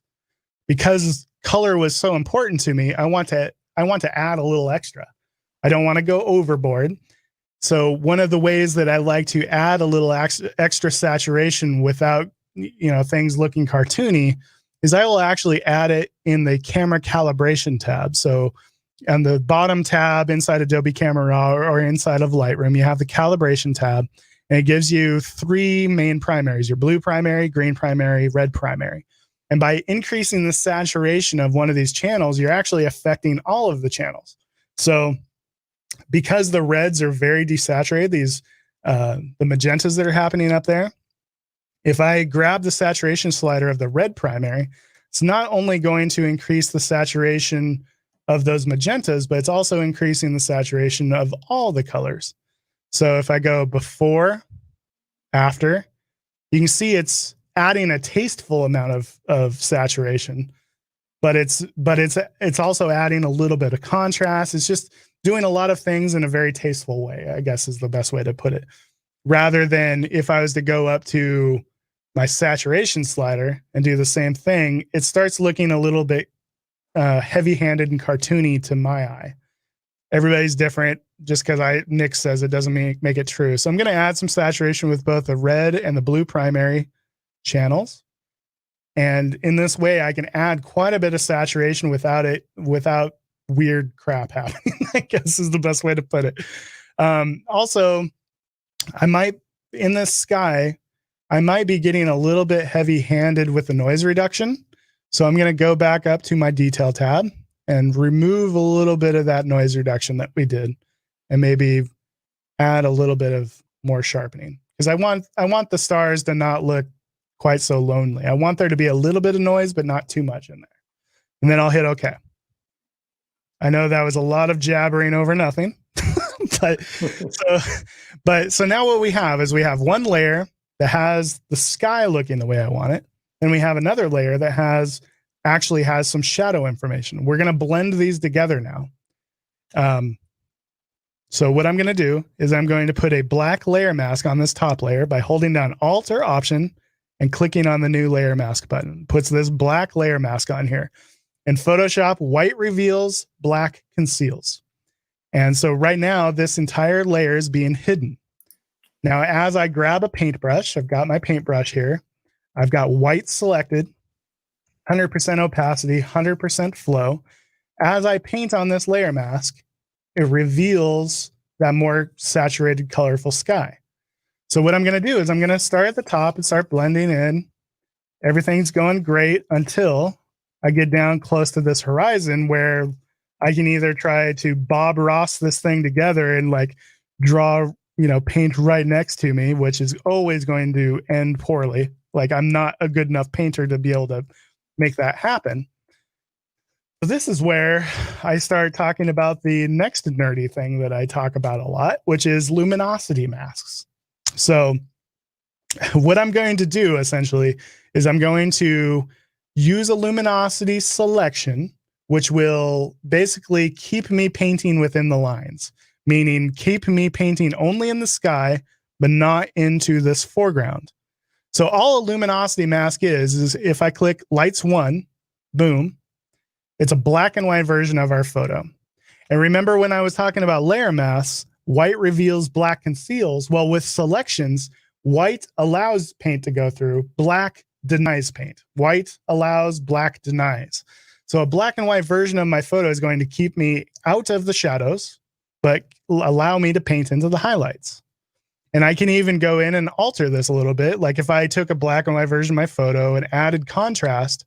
because color was so important to me. I want to add a little extra. I don't want to go overboard. So one of the ways that I like to add a little extra saturation without, things looking cartoony is I will actually add it in the camera calibration tab. So on the bottom tab inside Adobe Camera Raw or inside of Lightroom, you have the calibration tab, and it gives you 3 main primaries: your blue primary, green primary, red primary. And by increasing the saturation of one of these channels, you're actually affecting all of the channels. So because the reds are very desaturated, the magentas that are happening up there, if I grab the saturation slider of the red primary, it's not only going to increase the saturation of those magentas, but it's also increasing the saturation of all the colors. So if I go before, after, you can see it's adding a tasteful amount of saturation, but it's also adding a little bit of contrast. It's just doing a lot of things in a very tasteful way, I guess is the best way to put it. Rather than if I was to go up to my saturation slider and do the same thing, it starts looking a little bit heavy-handed and cartoony to my eye. Everybody's different. Just because Nick says it doesn't make it true. So I'm going to add some saturation with both the red and the blue primary channels. And in this way, I can add quite a bit of saturation without weird crap happening, I guess is the best way to put it. Also, in this sky, I might be getting a little bit heavy-handed with the noise reduction. So I'm going to go back up to my detail tab and remove a little bit of that noise reduction that we did, and maybe add a little bit of more sharpening, because I want the stars to not look quite so lonely. I want there to be a little bit of noise, but not too much in there. And then I'll hit OK. I know that was a lot of jabbering over nothing, so now what we have is we have one layer that has the sky looking the way I want it. And we have another layer that actually has some shadow information. We're going to blend these together now. So what I'm going to do is I'm going to put a black layer mask on this top layer by holding down Alt or Option and clicking on the new layer mask button. Puts this black layer mask on here. In Photoshop, white reveals, black conceals. And so right now, this entire layer is being hidden. Now, as I grab a paintbrush, I've got my paintbrush here. I've got white selected, 100% opacity, 100% flow. As I paint on this layer mask, it reveals that more saturated, colorful sky. So what I'm going to do is I'm going to start at the top and start blending in. Everything's going great until I get down close to this horizon where I can either try to Bob Ross this thing together and like draw, paint right next to me, which is always going to end poorly. Like I'm not a good enough painter to be able to make that happen. This is where I start talking about the next nerdy thing that I talk about a lot, which is luminosity masks. So what I'm going to do essentially is I'm going to use a luminosity selection, which will basically keep me painting within the lines, meaning keep me painting only in the sky, but not into this foreground. So all a luminosity mask is if I click lights 1, boom, it's a black and white version of our photo. And remember when I was talking about layer masks, white reveals, black conceals. Well, with selections, white allows paint to go through, black denies paint. White allows, black denies. So a black and white version of my photo is going to keep me out of the shadows, but allow me to paint into the highlights. And I can even go in and alter this a little bit. Like if I took a black and white version of my photo and added contrast,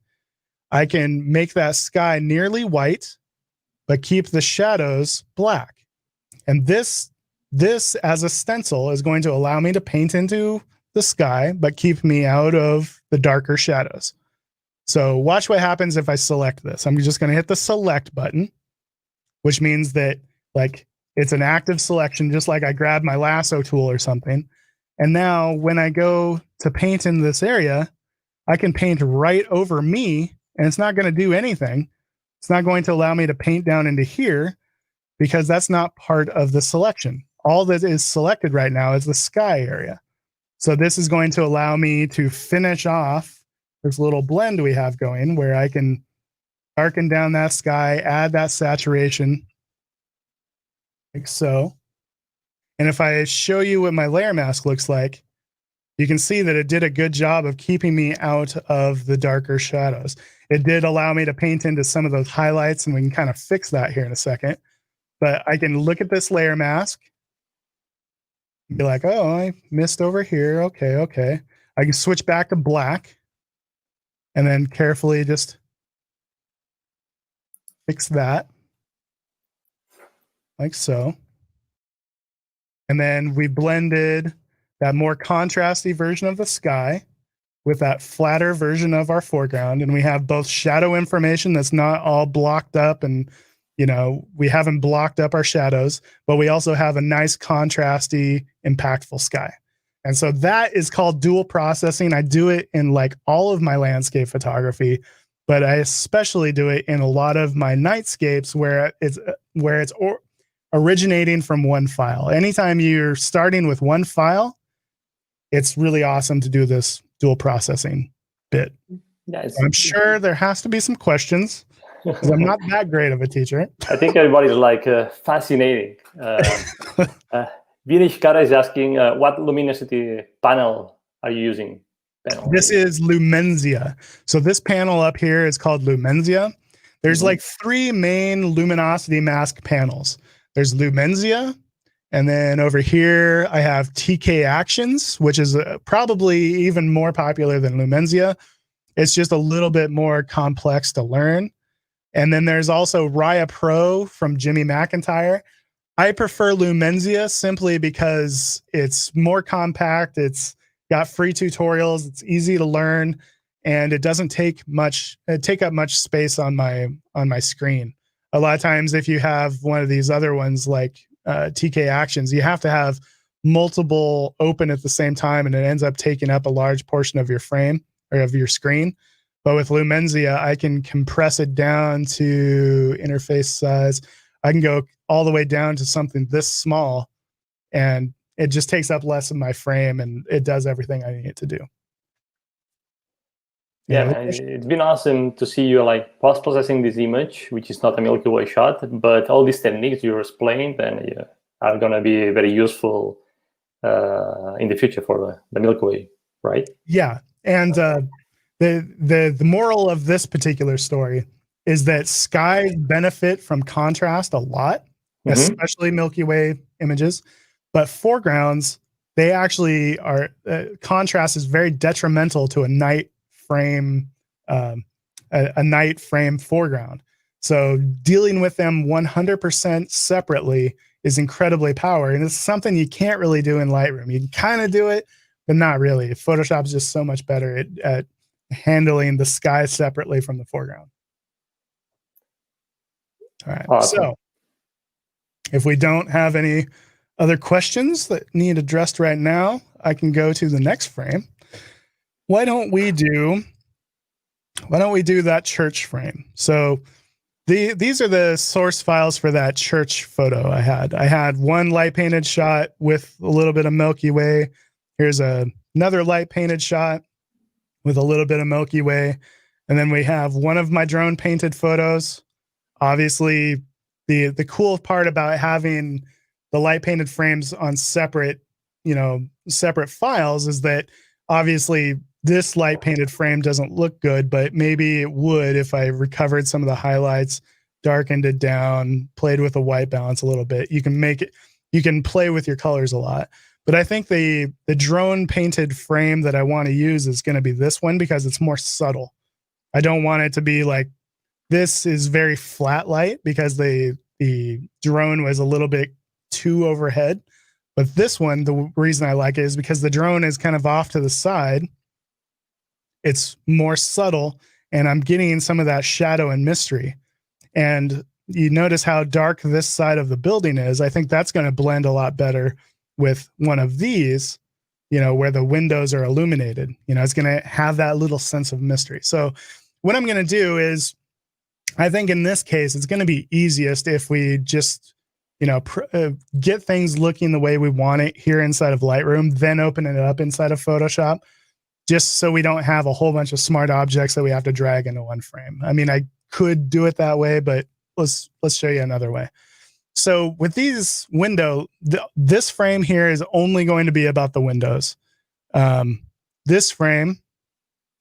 I can make that sky nearly white, but keep the shadows black. And this as a stencil is going to allow me to paint into the sky, but keep me out of the darker shadows. So watch what happens if I select this. I'm just going to hit the select button, which means that like it's an active selection, just like I grabbed my lasso tool or something. And now when I go to paint in this area, I can paint right over me, and it's not going to do anything. It's not going to allow me to paint down into here because that's not part of the selection. All that is selected right now is the sky area. So this is going to allow me to finish off this little blend we have going where I can darken down that sky, add that saturation like so. And if I show you what my layer mask looks like, you can see that it did a good job of keeping me out of the darker shadows. It did allow me to paint into some of those highlights, and we can kind of fix that here in a second. But I can look at this layer mask and be like, oh, I missed over here. Okay, okay. I can switch back to black and then carefully just fix that like so. And then we blended that more contrasty version of the sky with that flatter version of our foreground. And we have both shadow information that's not all blocked up and, you know, we haven't blocked up our shadows, but we also have a nice contrasty, impactful sky. And so that is called dual processing. I do it in like all of my landscape photography, but I especially do it in a lot of my nightscapes where it's originating from one file. Anytime you're starting with one file, it's really awesome to do this dual processing bit. Yeah, I'm sure there has to be some questions because I'm not that great of a teacher. I think everybody's like fascinating. Vinish Kara is asking, what luminosity panel are you using? This is Lumenzia. So this panel up here is called Lumenzia. There's like 3 main luminosity mask panels. There's Lumenzia. And then over here, I have TK Actions, which is probably even more popular than Lumenzia. It's just a little bit more complex to learn. And then there's also Raya Pro from Jimmy McIntyre. I prefer Lumenzia simply because it's more compact. It's got free tutorials. It's easy to learn, and it doesn't take up much space on my screen. A lot of times, if you have one of these other ones like TK Actions, you have to have multiple open at the same time, and it ends up taking up a large portion of your frame or of your screen. But with Lumenzia, I can compress it down to interface size. I can go all the way down to something this small, and it just takes up less of my frame, and it does everything I need it to do. Yeah, man, it's been awesome to see you like post-processing this image, which is not a Milky Way shot, but all these techniques you explained and are going to be very useful in the future for the Milky Way, right? Yeah, and the moral of this particular story is that skies benefit from contrast a lot, especially Milky Way images, but foregrounds, they actually are, contrast is very detrimental to a night frame, a night frame foreground. So dealing with them 100% separately is incredibly powerful. And it's something you can't really do in Lightroom. You can kind of do it, but not really. Photoshop's just so much better at handling the sky separately from the foreground. All right. Awesome. So if we don't have any other questions that need addressed right now, I can go to the next frame. Why don't we do that church frame? So these are the source files for that church photo I had. I had one light painted shot with a little bit of Milky Way. Here's another light painted shot with a little bit of Milky Way. And then we have one of my drone painted photos. Obviously, the cool part about having the light painted frames on separate files is that obviously this light painted frame doesn't look good, but maybe it would if I recovered some of the highlights, darkened it down, played with the white balance a little bit. You can play with your colors a lot. But I think the drone painted frame that I want to use is going to be this one because it's more subtle. I don't want it to be like, this is very flat light because the drone was a little bit too overhead. But this one, the reason I like it is because the drone is kind of off to the side. It's more subtle, and I'm getting some of that shadow and mystery. And you notice how dark this side of the building is. I think that's going to blend a lot better with one of these, where the windows are illuminated. It's going to have that little sense of mystery. So what I'm going to do is, I think in this case, it's going to be easiest if we just, get things looking the way we want it here inside of Lightroom, then open it up inside of Photoshop, just so we don't have a whole bunch of smart objects that we have to drag into one frame. I mean, I could do it that way, but let's show you another way. So with these this frame here is only going to be about the windows. This frame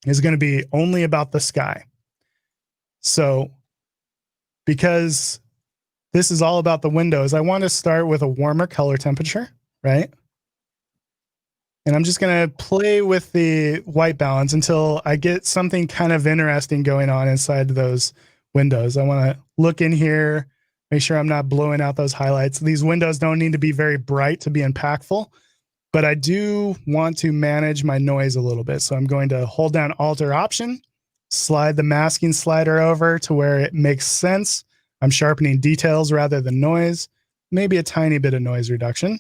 is going to be only about the sky. So because this is all about the windows, I want to start with a warmer color temperature, right? And I'm just going to play with the white balance until I get something kind of interesting going on inside those windows. I want to look in here, make sure I'm not blowing out those highlights. These windows don't need to be very bright to be impactful, but I do want to manage my noise a little bit. So I'm going to hold down Alt or Option, slide the masking slider over to where it makes sense. I'm sharpening details rather than noise, maybe a tiny bit of noise reduction.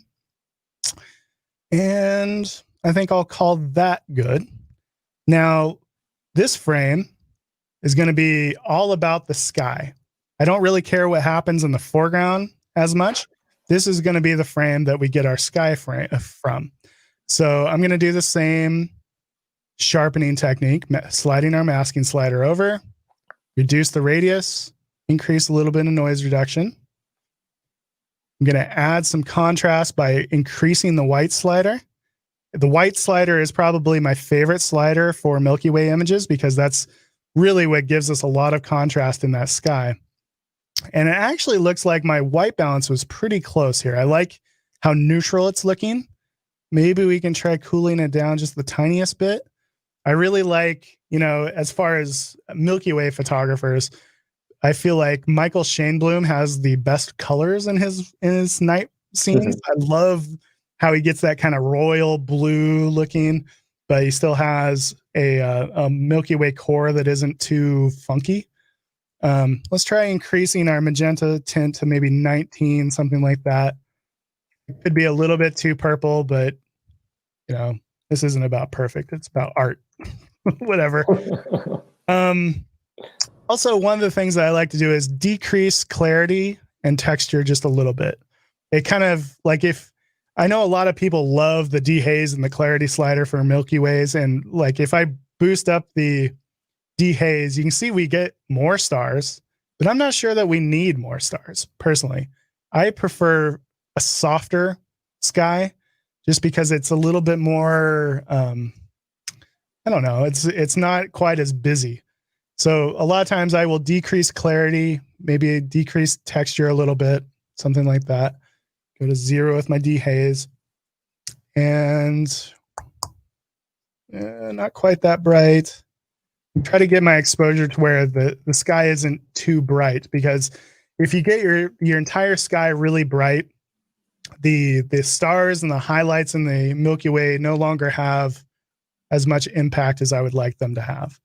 And I think I'll call that good. Now, this frame is going to be all about the sky. I don't really care what happens in the foreground as much. This is going to be the frame that we get our sky frame from. So I'm going to do the same sharpening technique, sliding our masking slider over, reduce the radius, increase a little bit of noise reduction. I'm going to add some contrast by increasing the white slider. The white slider is probably my favorite slider for Milky Way images because that's really what gives us a lot of contrast in that sky. And it actually looks like my white balance was pretty close here. I like how neutral it's looking. Maybe we can try cooling it down just the tiniest bit. I really like, as far as Milky Way photographers, I feel like Michael Shainblum has the best colors in his night scenes. I love how he gets that kind of royal blue looking, but he still has a Milky Way core that isn't too funky. Let's try increasing our magenta tint to maybe 19, something like that. It could be a little bit too purple, but this isn't about perfect. It's about art. Whatever. Also, one of the things that I like to do is decrease clarity and texture just a little bit. It kind of like, if I know a lot of people love the dehaze and the clarity slider for Milky Ways, and like if I boost up the dehaze, you can see we get more stars, but I'm not sure that we need more stars personally. I prefer a softer sky just because it's a little bit more, I don't know, it's not quite as busy. So a lot of times I will decrease clarity, maybe decrease texture a little bit, something like that. Go to 0 with my dehaze, and not quite that bright. Try to get my exposure to where the sky isn't too bright, because if you get your entire sky really bright, the stars and the highlights in the Milky Way no longer have as much impact as I would like them to have.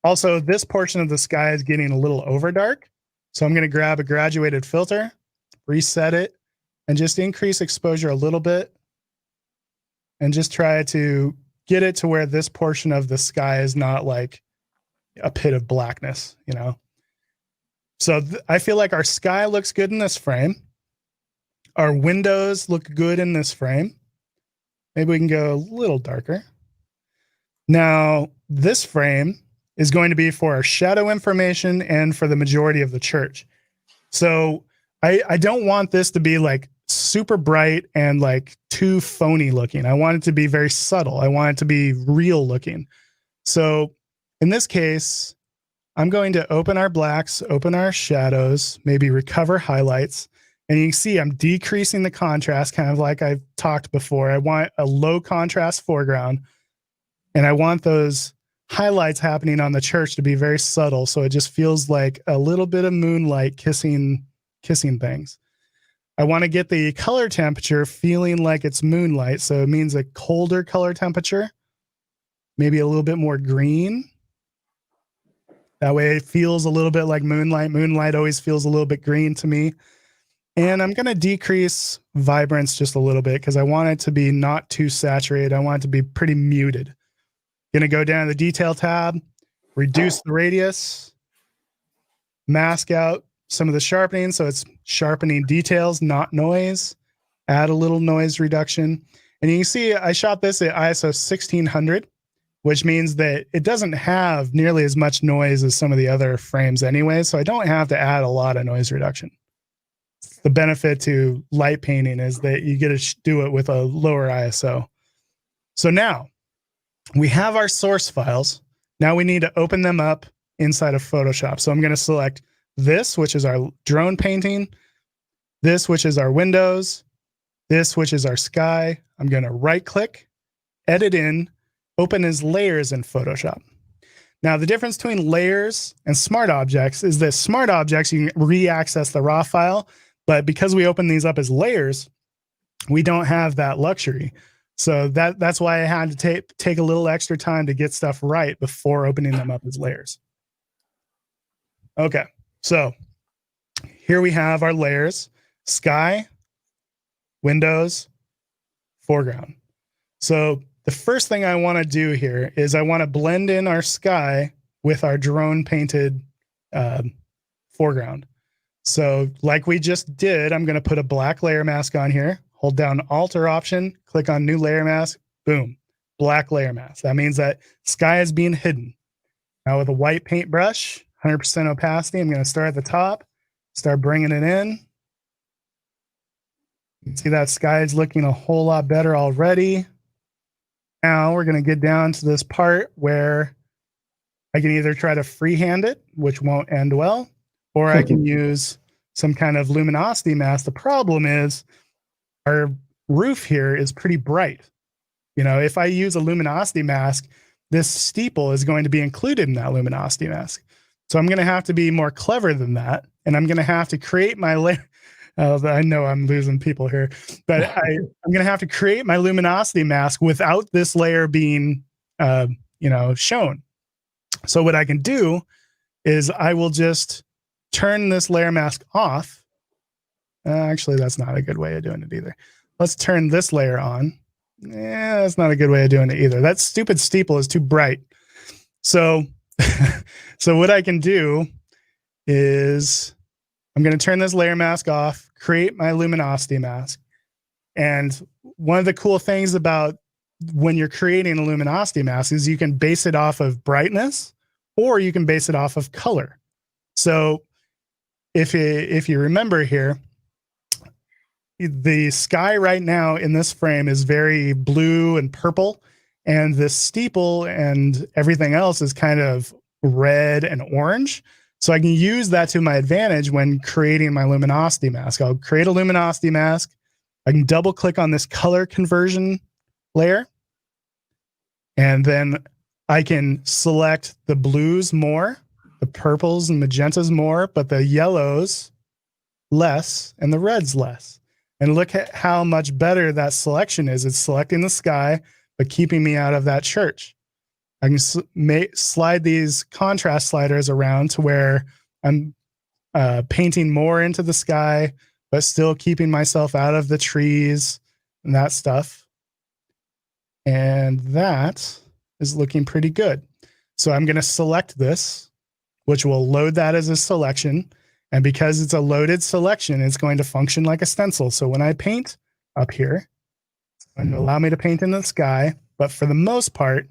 Also, this portion of the sky is getting a little over dark. So I'm going to grab a graduated filter, reset it, and just increase exposure a little bit. And just try to get it to where this portion of the sky is not like a pit of blackness, you know? So I feel like our sky looks good in this frame. Our windows look good in this frame. Maybe we can go a little darker. Now, this frame is going to be for our shadow information and for the majority of the church. So I don't want this to be like super bright and like too phony looking. I want it to be very subtle. I want it to be real looking. So in this case, I'm going to open our blacks, open our shadows, maybe recover highlights. And you can see I'm decreasing the contrast, kind of like I've talked before. I want a low contrast foreground, and I want those highlights happening on the church to be very subtle. So it just feels like a little bit of moonlight kissing things. I want to get the color temperature feeling like it's moonlight. So it means a colder color temperature, maybe a little bit more green. That way it feels a little bit like moonlight. Moonlight always feels a little bit green to me. And I'm going to decrease vibrance just a little bit because I want it to be not too saturated. I want it to be pretty muted. Going to go down to the detail tab, reduce the radius, mask out some of the sharpening. So it's sharpening details, not noise. Add a little noise reduction. And you can see I shot this at ISO 1600, which means that it doesn't have nearly as much noise as some of the other frames anyway. So I don't have to add a lot of noise reduction. The benefit to light painting is that you get to do it with a lower ISO. So now we have our source files. Now we need to open them up inside of Photoshop. So I'm going to select this, which is our drone painting, this, which is our windows, this, which is our sky. I'm going to right click, edit in, open as layers in Photoshop. Now, the difference between layers and smart objects is that smart objects, you can re-access the raw file, but because we open these up as layers, we don't have that luxury. So that's why I had to take a little extra time to get stuff right before opening them up as layers. Okay, so here we have our layers: sky, windows, foreground. So the first thing I want to do here is I want to blend in our sky with our drone painted foreground. So like we just did, I'm going to put a black layer mask on here, hold down Alt or Option, click on New Layer Mask, boom, black layer mask. That means that sky is being hidden. Now with a white paintbrush, 100% opacity, I'm going to start at the top, start bringing it in. You can see that sky is looking a whole lot better already. Now we're going to get down to this part where I can either try to freehand it, which won't end well, or I can use some kind of luminosity mask. The problem is our roof here is pretty bright. You know, if I use a luminosity mask, this steeple is going to be included in that luminosity mask. So I'm going to have to be more clever than that. And I'm going to have to create my layer. I know I'm losing people here, but I'm going to have to create my luminosity mask without this layer being, shown. So what I can do is I will just turn this layer mask off. Actually, that's not a good way of doing it either. Let's turn this layer on. That's not a good way of doing it either. That stupid steeple is too bright. So, so what I can do is I'm going to turn this layer mask off, create my luminosity mask. And one of the cool things about when you're creating a luminosity mask is you can base it off of brightness or you can base it off of color. So if you remember here, the sky right now in this frame is very blue and purple, and the steeple and everything else is kind of red and orange. So I can use that to my advantage when creating my luminosity mask. I'll create a luminosity mask. I can double click on this color conversion layer, and then I can select the blues more, the purples and magentas more, but the yellows less, and the reds less. And look at how much better that selection is. It's selecting the sky, but keeping me out of that church. I can slide these contrast sliders around to where I'm painting more into the sky, but still keeping myself out of the trees and that stuff. And that is looking pretty good. So I'm going to select this, which will load that as a selection. And because it's a loaded selection, it's going to function like a stencil. So when I paint up here, it's going to allow me to paint in the sky, but for the most part,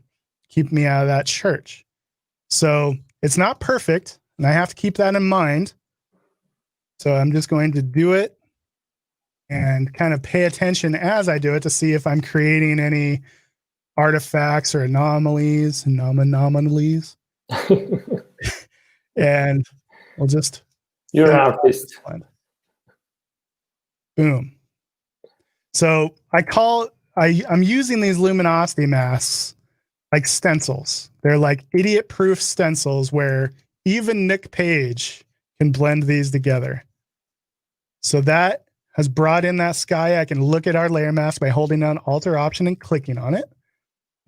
keep me out of that church. So it's not perfect, and I have to keep that in mind. So I'm just going to do it and kind of pay attention as I do it to see if I'm creating any artifacts or anomalies. And we'll just... You're an artist. Boom. So I'm using these luminosity masks like stencils. They're like idiot-proof stencils where even Nick Page can blend these together. So that has brought in that sky. I can look at our layer mask by holding down Alt or Option and clicking on it.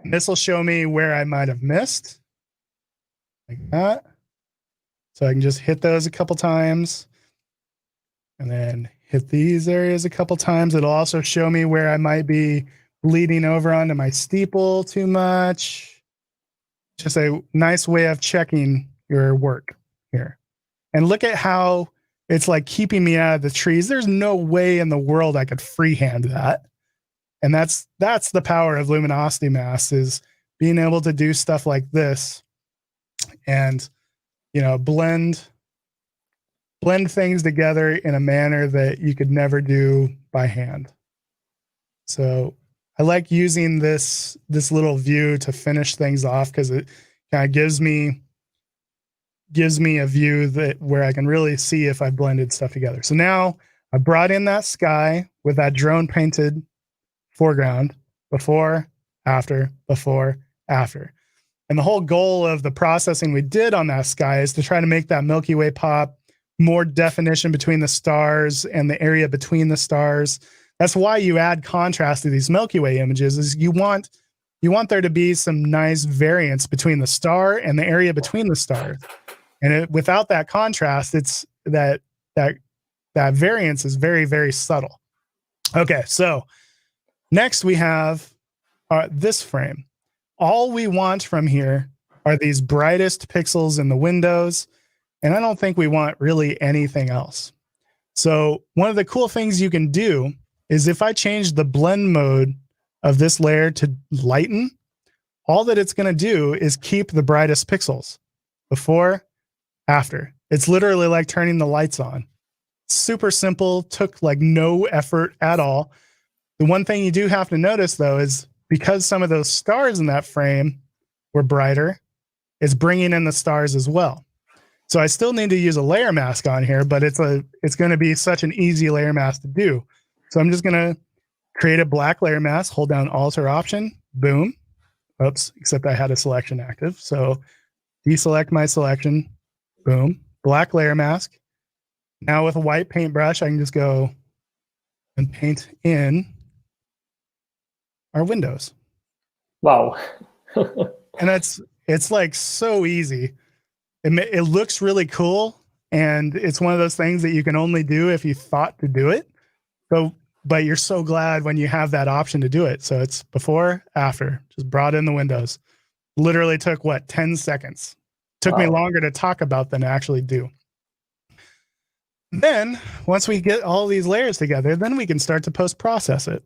And this will show me where I might have missed. Like that. So I can just hit those a couple times. And then hit these areas a couple times. It'll also show me where I might be bleeding over onto my steeple too much. Just a nice way of checking your work here. And look at how it's like keeping me out of the trees. There's no way in the world I could freehand that. And that's the power of luminosity masks, is being able to do stuff like this and, blend things together in a manner that you could never do by hand. So I like using this little view to finish things off, because it kind of gives me a view where I can really see if I blended stuff together. So now I brought in that sky with that drone painted foreground, before, after, before, after. And the whole goal of the processing we did on that sky is to try to make that Milky Way pop, more definition between the stars and the area between the stars. That's why you add contrast to these Milky Way images, is you want there to be some nice variance between the star and the area between the stars. And without that contrast, it's that variance is very, very subtle. Okay, so next we have this frame. All we want from here are these brightest pixels in the windows, and I don't think we want really anything else. So one of the cool things you can do is, if I change the blend mode of this layer to lighten, all that it's going to do is keep the brightest pixels. Before, after. It's literally like turning the lights on. Super simple, took like no effort at all. The one thing you do have to notice, though, is because some of those stars in that frame were brighter, it's bringing in the stars as well. So I still need to use a layer mask on here, but it's going to be such an easy layer mask to do. So I'm just going to create a black layer mask, hold down Alt or Option, boom. Oops, except I had a selection active. So deselect my selection, boom, black layer mask. Now with a white paintbrush, I can just go and paint in our windows. Wow. And it's like so easy. It looks really cool, and it's one of those things that you can only do if you thought to do it. So, but you're so glad when you have that option to do it. So it's before, after, just brought in the windows. Literally took 10 seconds. Took me longer to talk about than to actually do. Then once we get all these layers together, then we can start to post-process it.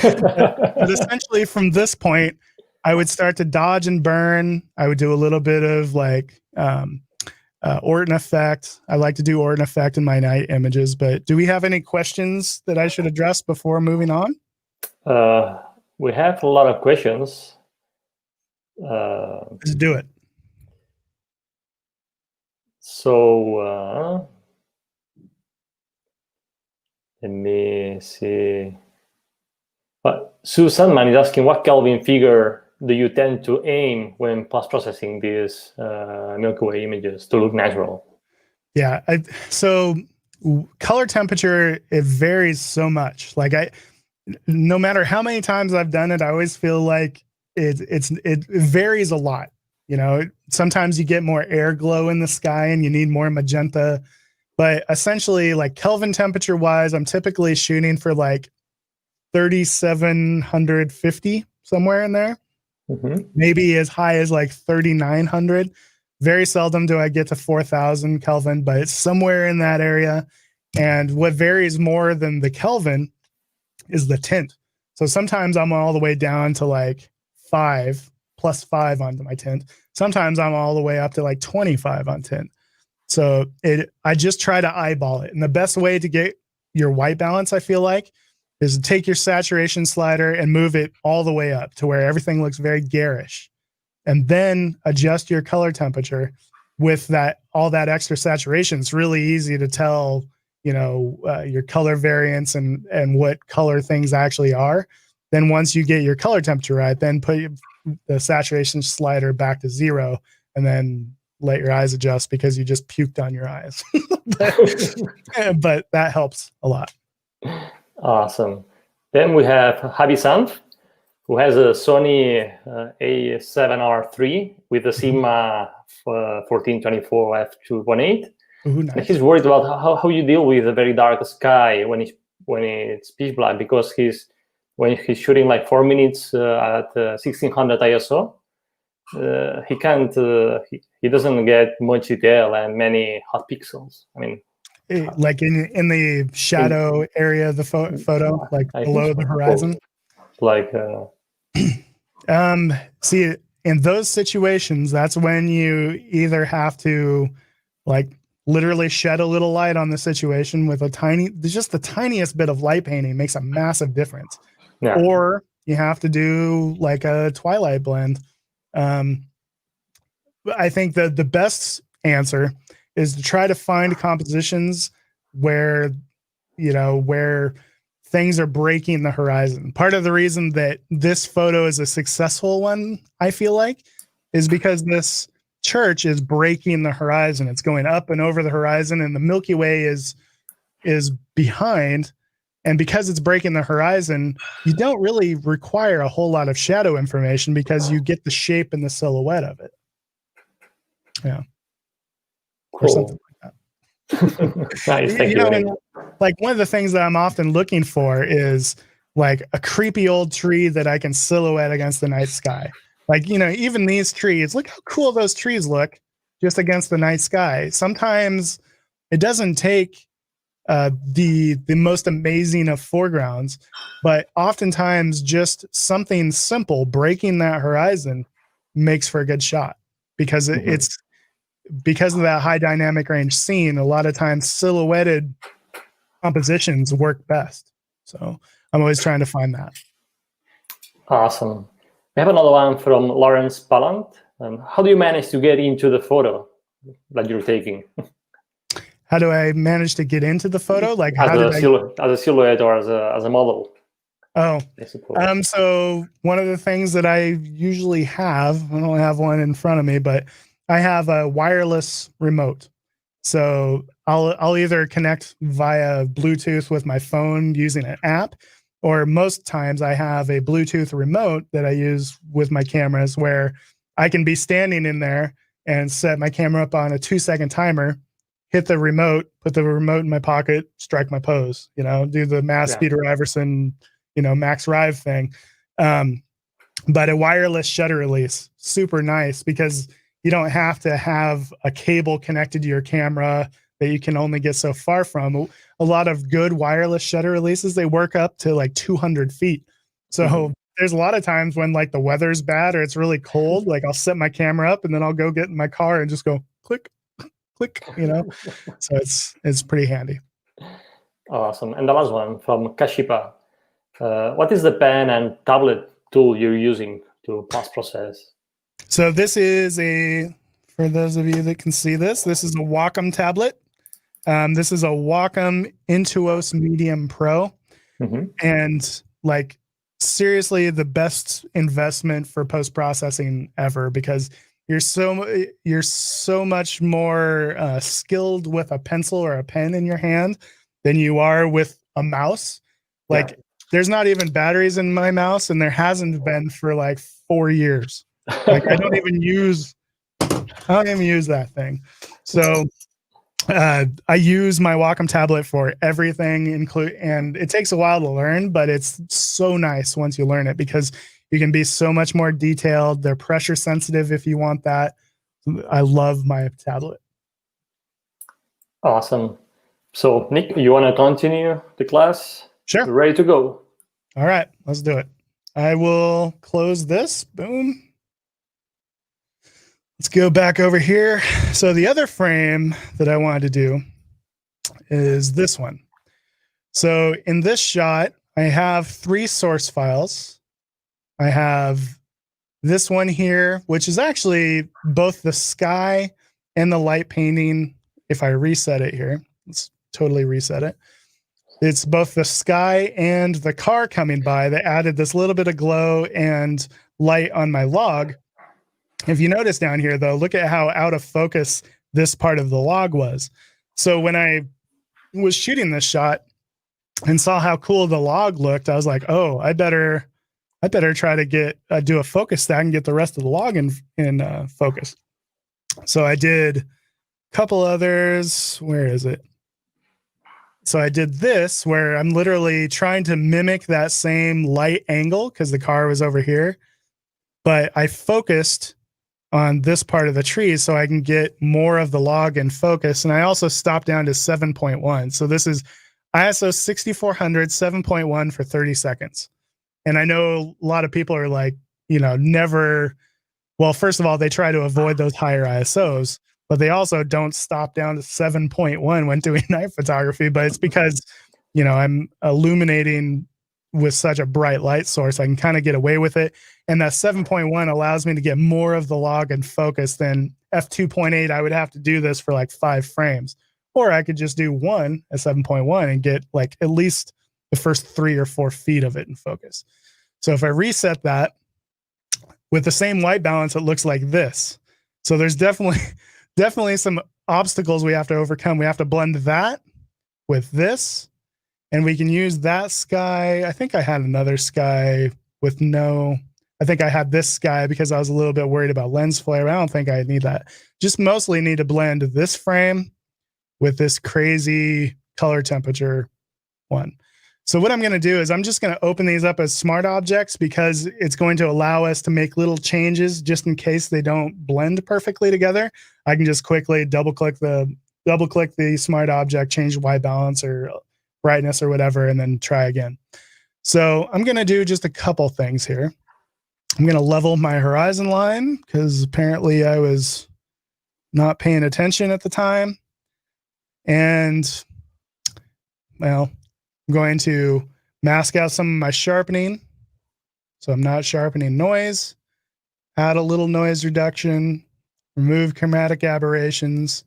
But essentially from this point, I would start to dodge and burn. I would do a little bit of Orton effect. I like to do Orton effect in my night images, but do we have any questions that I should address before moving on? We have a lot of questions. Let's do it. So let me see. Susan Man is asking, what Kelvin figure do you tend to aim when post-processing these Milky Way images to look natural? Yeah, so color temperature, it varies so much. Like no matter how many times I've done it, I always feel like it varies a lot. You know, sometimes you get more air glow in the sky and you need more magenta. But essentially, like Kelvin temperature wise, I'm typically shooting for like 3,750, somewhere in there. Maybe as high as like 3,900. Very seldom do I get to 4,000 Kelvin, but it's somewhere in that area. And what varies more than the Kelvin is the tint. So sometimes I'm all the way down to like 5 +5 onto my tint. Sometimes I'm all the way up to like 25 on tint. So I just try to eyeball it. And the best way to get your white balance, I feel like, is to take your saturation slider and move it all the way up to where everything looks very garish. And then adjust your color temperature with that, all that extra saturation. It's really easy to tell, you know, your color variance and what color things actually are. Then once you get your color temperature right, then put the saturation slider back to 0 and then let your eyes adjust because you just puked on your eyes. but that helps a lot. Awesome. Then we have Habisanth, who has a Sony A7R III with a Sigma 1424 f2.8. Nice. And he's worried about how you deal with a very dark sky when it's pitch black, because when he's shooting like 4 minutes at 1600 ISO, he can't. He doesn't get much detail and many hot pixels. I mean, like in the shadow area of the photo, like below the horizon. Like, see, in those situations, that's when you either have to like literally shed a little light on the situation with just the tiniest bit of light painting makes a massive difference. Yeah. Or you have to do like a twilight blend. I think that the best answer is to try to find compositions where, you know, where things are breaking the horizon. Part of the reason that this photo is a successful one, I feel like, is because this church is breaking the horizon. It's going up and over the horizon, and the Milky Way is behind. And because it's breaking the horizon, you don't really require a whole lot of shadow information because you get the shape and the silhouette of it. Yeah. Cool. Or something like that. Nice, thank you. And, like, one of the things that I'm often looking for is like a creepy old tree that I can silhouette against the night sky. Like, you know, even these trees, look how cool those trees look just against the night sky. Sometimes it doesn't take the most amazing of foregrounds, but oftentimes just something simple breaking that horizon makes for a good shot, because it's because of that high dynamic range scene. A lot of times silhouetted compositions work best. So I'm always trying to find that. Awesome. We have another one from Lawrence Pallant. How do you manage to get into the photo that you're taking? How do I manage to get into the photo? Like as a silhouette or as a model? Oh, so one of the things that I usually have, I don't have one in front of me, but I have a wireless remote. So I'll either connect via Bluetooth with my phone using an app, or most times I have a Bluetooth remote that I use with my cameras, where I can be standing in there and set my camera up on a 2-second timer, hit the remote, put the remote in my pocket, strike my pose, you know, do the Peter Iverson, you know, Max Rive thing. But a wireless shutter release, super nice, because you don't have to have a cable connected to your camera that you can only get so far from. A lot of good wireless shutter releases, they work up to like 200 feet. So there's a lot of times when like the weather's bad or it's really cold, like I'll set my camera up and then I'll go get in my car and just go click, click, you know. So it's pretty handy. Awesome. And the last one from Kashipa. What is the pen and tablet tool you're using to post-process? So this is for those of you that can see this is a Wacom tablet. This is a Wacom Intuos Medium Pro. And like, seriously, the best investment for post-processing ever, because you're so much more skilled with a pencil or a pen in your hand than you are with a mouse. Like, there's not even batteries in my mouse, and there hasn't been for like 4 years. Like, I don't even use I don't even use that thing. So I use my Wacom tablet for everything, and it takes a while to learn, but it's so nice once you learn it because you can be so much more detailed. They're pressure sensitive if you want that. I love my tablet. Awesome. So, Nick, you want to continue the class? Sure. We're ready to go. All right, let's do it. I will close this. Boom. Let's go back over here. So the other frame that I wanted to do is this one. So in this shot, I have 3 source files. I have this one here, which is actually both the sky and the light painting. If I reset it here, let's totally reset it. It's both the sky and the car coming by that added this little bit of glow and light on my log. If you notice down here, though, look at how out of focus this part of the log was. So when I was shooting this shot and saw how cool the log looked, I was like, oh, I better try to get do a focus stack and get the rest of the log in focus. So I did a couple others. Where is it? So I did this where I'm literally trying to mimic that same light angle because the car was over here, but I focused on this part of the tree so I can get more of the log in focus. And I also stopped down to 7.1. So this is ISO 6400 7.1 for 30 seconds. And I know a lot of people are like, never, well, first of all, they try to avoid those higher ISOs, but they also don't stop down to 7.1 when doing night photography. But it's because, I'm illuminating with such a bright light source, I can kind of get away with it. And that 7.1 allows me to get more of the log in focus than f2.8. I would have to do this for like 5 frames, or I could just do one at 7.1 and get like at least the first 3 or 4 feet of it in focus. So if I reset that with the same white balance, it looks like this. So there's definitely some obstacles we have to overcome. We have to blend that with this, and we can use that sky. I think I had another sky with I think I had this sky because I was a little bit worried about lens flare. I don't think I need that. Just mostly need to blend this frame with this crazy color temperature one. So what I'm going to do is I'm just going to open these up as smart objects because it's going to allow us to make little changes just in case they don't blend perfectly together. I can just quickly double click the smart object, change white balance or brightness or whatever, and then try again. So I'm going to do just a couple things here. I'm going to level my horizon line because apparently I was not paying attention at the time. And well, I'm going to mask out some of my sharpening. So I'm not sharpening noise, add a little noise reduction, remove chromatic aberrations.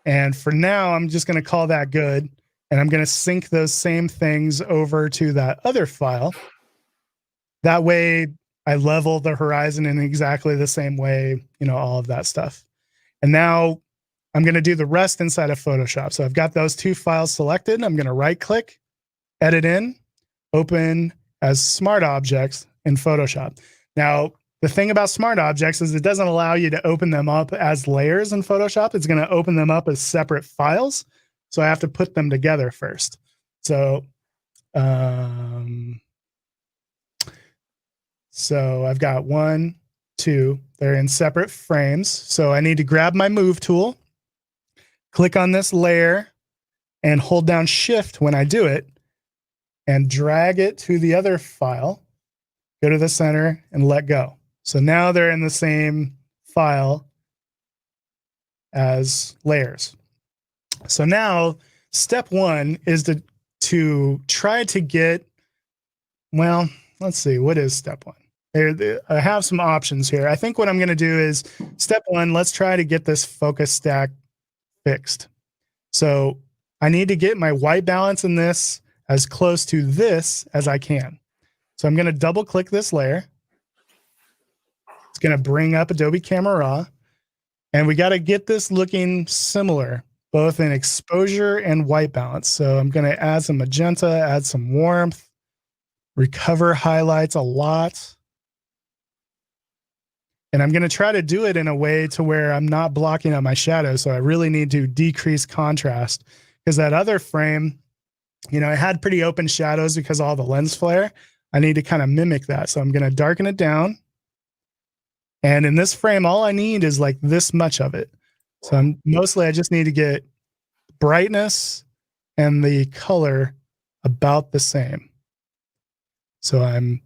And for now, I'm just going to call that good. And I'm going to sync those same things over to that other file. That way I level the horizon in exactly the same way, all of that stuff. And now I'm going to do the rest inside of Photoshop. So I've got those 2 files selected. I'm going to right click, edit in, open as smart objects in Photoshop. Now, the thing about smart objects is it doesn't allow you to open them up as layers in Photoshop. It's going to open them up as separate files. So I have to put them together first. So, so I've got 1, 2, they're in separate frames. So I need to grab my move tool, click on this layer and hold down shift when I do it and drag it to the other file, go to the center and let go. So now they're in the same file as layers. So now step 1 is to try to get, well, let's see, what is step 1? I have some options here. I think what I'm going to do is step 1, let's try to get this focus stack fixed. So I need to get my white balance in this as close to this as I can. So I'm going to double click this layer. It's going to bring up Adobe Camera Raw. And we got to get this looking similar, both in exposure and white balance. So I'm going to add some magenta, add some warmth, recover highlights a lot. And I'm going to try to do it in a way to where I'm not blocking out my shadow. So I really need to decrease contrast, because that other frame, you know, it had pretty open shadows because of all the lens flare. I need to kind of mimic that. So I'm going to darken it down. And in this frame, all I need is like this much of it. So I just need to get brightness and the color about the same. So I'm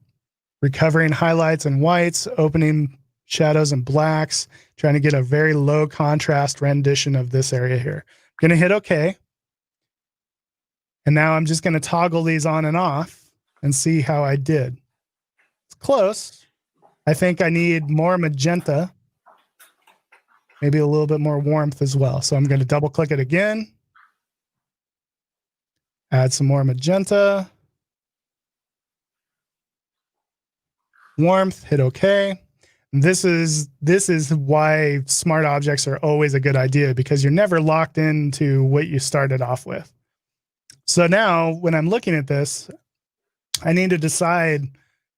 recovering highlights and whites, opening shadows and blacks, trying to get a very low contrast rendition of this area here. I'm going to hit OK. And now I'm just going to toggle these on and off and see how I did. It's close. I think I need more magenta, maybe a little bit more warmth as well. So I'm going to double click it again, add some more magenta, warmth, hit OK. This is why smart objects are always a good idea, because you're never locked into what you started off with. So now when I'm looking at this, I need to decide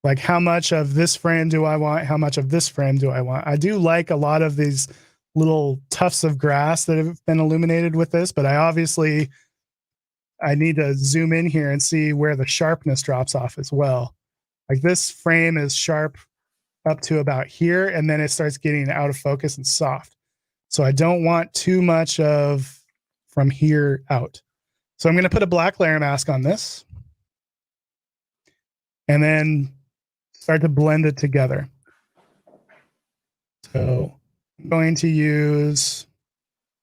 like how much of this frame do I want? How much of this frame do I want? I do like a lot of these little tufts of grass that have been illuminated with this, but I need to zoom in here and see where the sharpness drops off as well. Like this frame is sharp up to about here, and then it starts getting out of focus and soft. So I don't want too much of from here out. So I'm going to put a black layer mask on this and then start to blend it together. So I'm going to use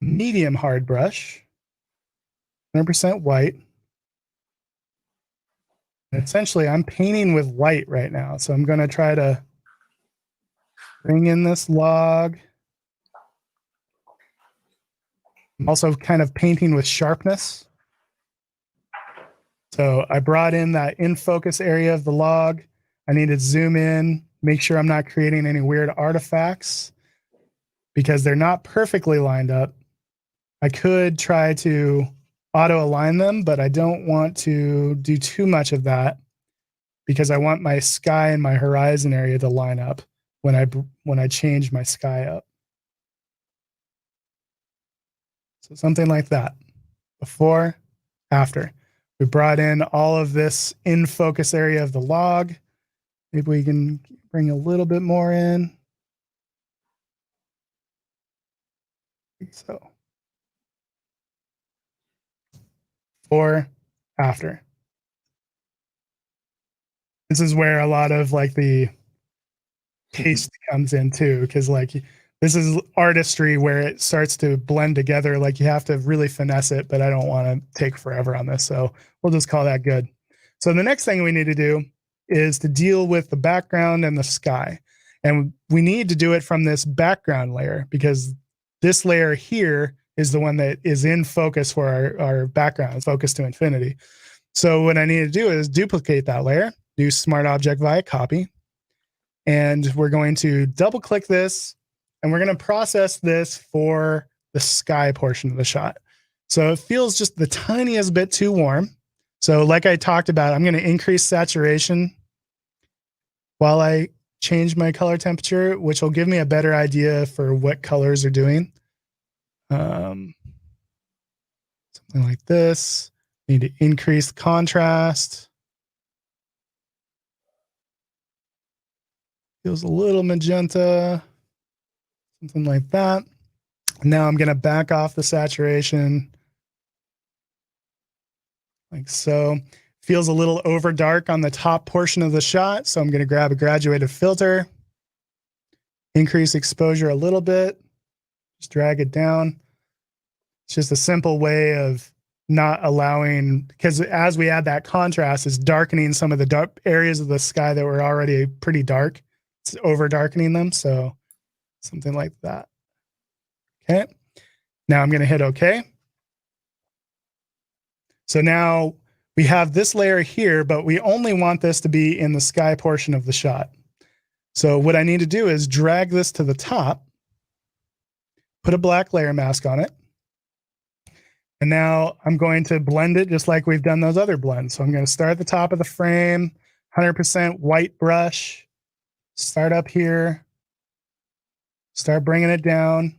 medium hard brush, 100% white. And essentially, I'm painting with light right now. So I'm going to try to bring in this log. I'm also kind of painting with sharpness. So I brought in that in focus area of the log. I need to zoom in, make sure I'm not creating any weird artifacts because they're not perfectly lined up. I could try to auto align them, but I don't want to do too much of that because I want my sky and my horizon area to line up when I change my sky up. So something like that. Before, after. We brought in all of this in focus area of the log. Maybe we can bring a little bit more in. So, before, after. This is where a lot of like the taste comes in too, because like this is artistry where it starts to blend together. Like you have to really finesse it, but I don't want to take forever on this. So we'll just call that good. So the next thing we need to do is to deal with the background and the sky. And we need to do it from this background layer because this layer here is the one that is in focus for our background, focus to infinity. So what I need to do is duplicate that layer, do Smart Object via copy. And we're going to double click this and we're going to process this for the sky portion of the shot. So it feels just the tiniest bit too warm. So like I talked about, I'm going to increase saturation while I change my color temperature, which will give me a better idea for what colors are doing. Something like this. Need to increase contrast. Feels a little magenta. Something like that. Now I'm going to back off the saturation. Like so. Feels a little over dark on the top portion of the shot. So I'm going to grab a graduated filter. Increase exposure a little bit. Just drag it down. It's just a simple way of not allowing, because as we add that contrast, it's darkening some of the dark areas of the sky that were already pretty dark. It's over darkening them. So something like that. Okay. Now I'm going to hit OK. So now we have this layer here, but we only want this to be in the sky portion of the shot. So what I need to do is drag this to the top, put a black layer mask on it. And now I'm going to blend it just like we've done those other blends. So I'm going to start at the top of the frame, 100% white brush, start up here, Start bringing it down.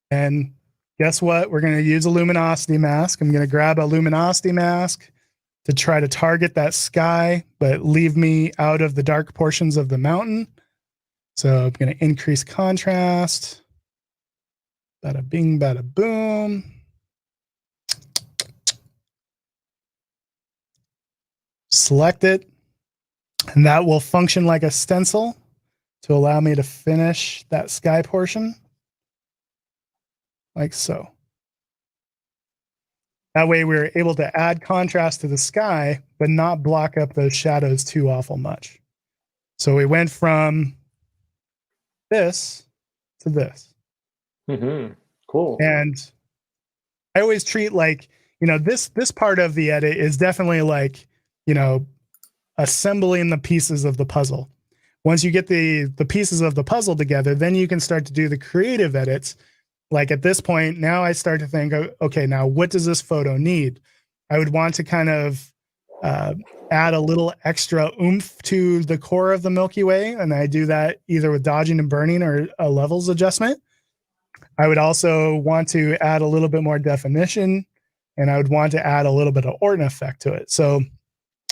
And guess what? We're going to use a luminosity mask. I'm going to grab a luminosity mask to try to target that sky, but leave me out of the dark portions of the mountain. So I'm going to increase contrast. Bada bing, bada boom. Select it. And that will function like a stencil to allow me to finish that sky portion. Like so. That way we're able to add contrast to the sky, but not block up those shadows too awful much. So we went from this to this. Mm-hmm. Cool. And I always treat like, you know, this part of the edit is definitely like, you know, assembling the pieces of the puzzle. Once you get the pieces of the puzzle together, then you can start to do the creative edits. Like at this point, now I start to think, okay, now what does this photo need? I would want to kind of add a little extra oomph to the core of the Milky Way. And I do that either with dodging and burning or a levels adjustment. I would also want to add a little bit more definition, and I would want to add a little bit of Orton effect to it. So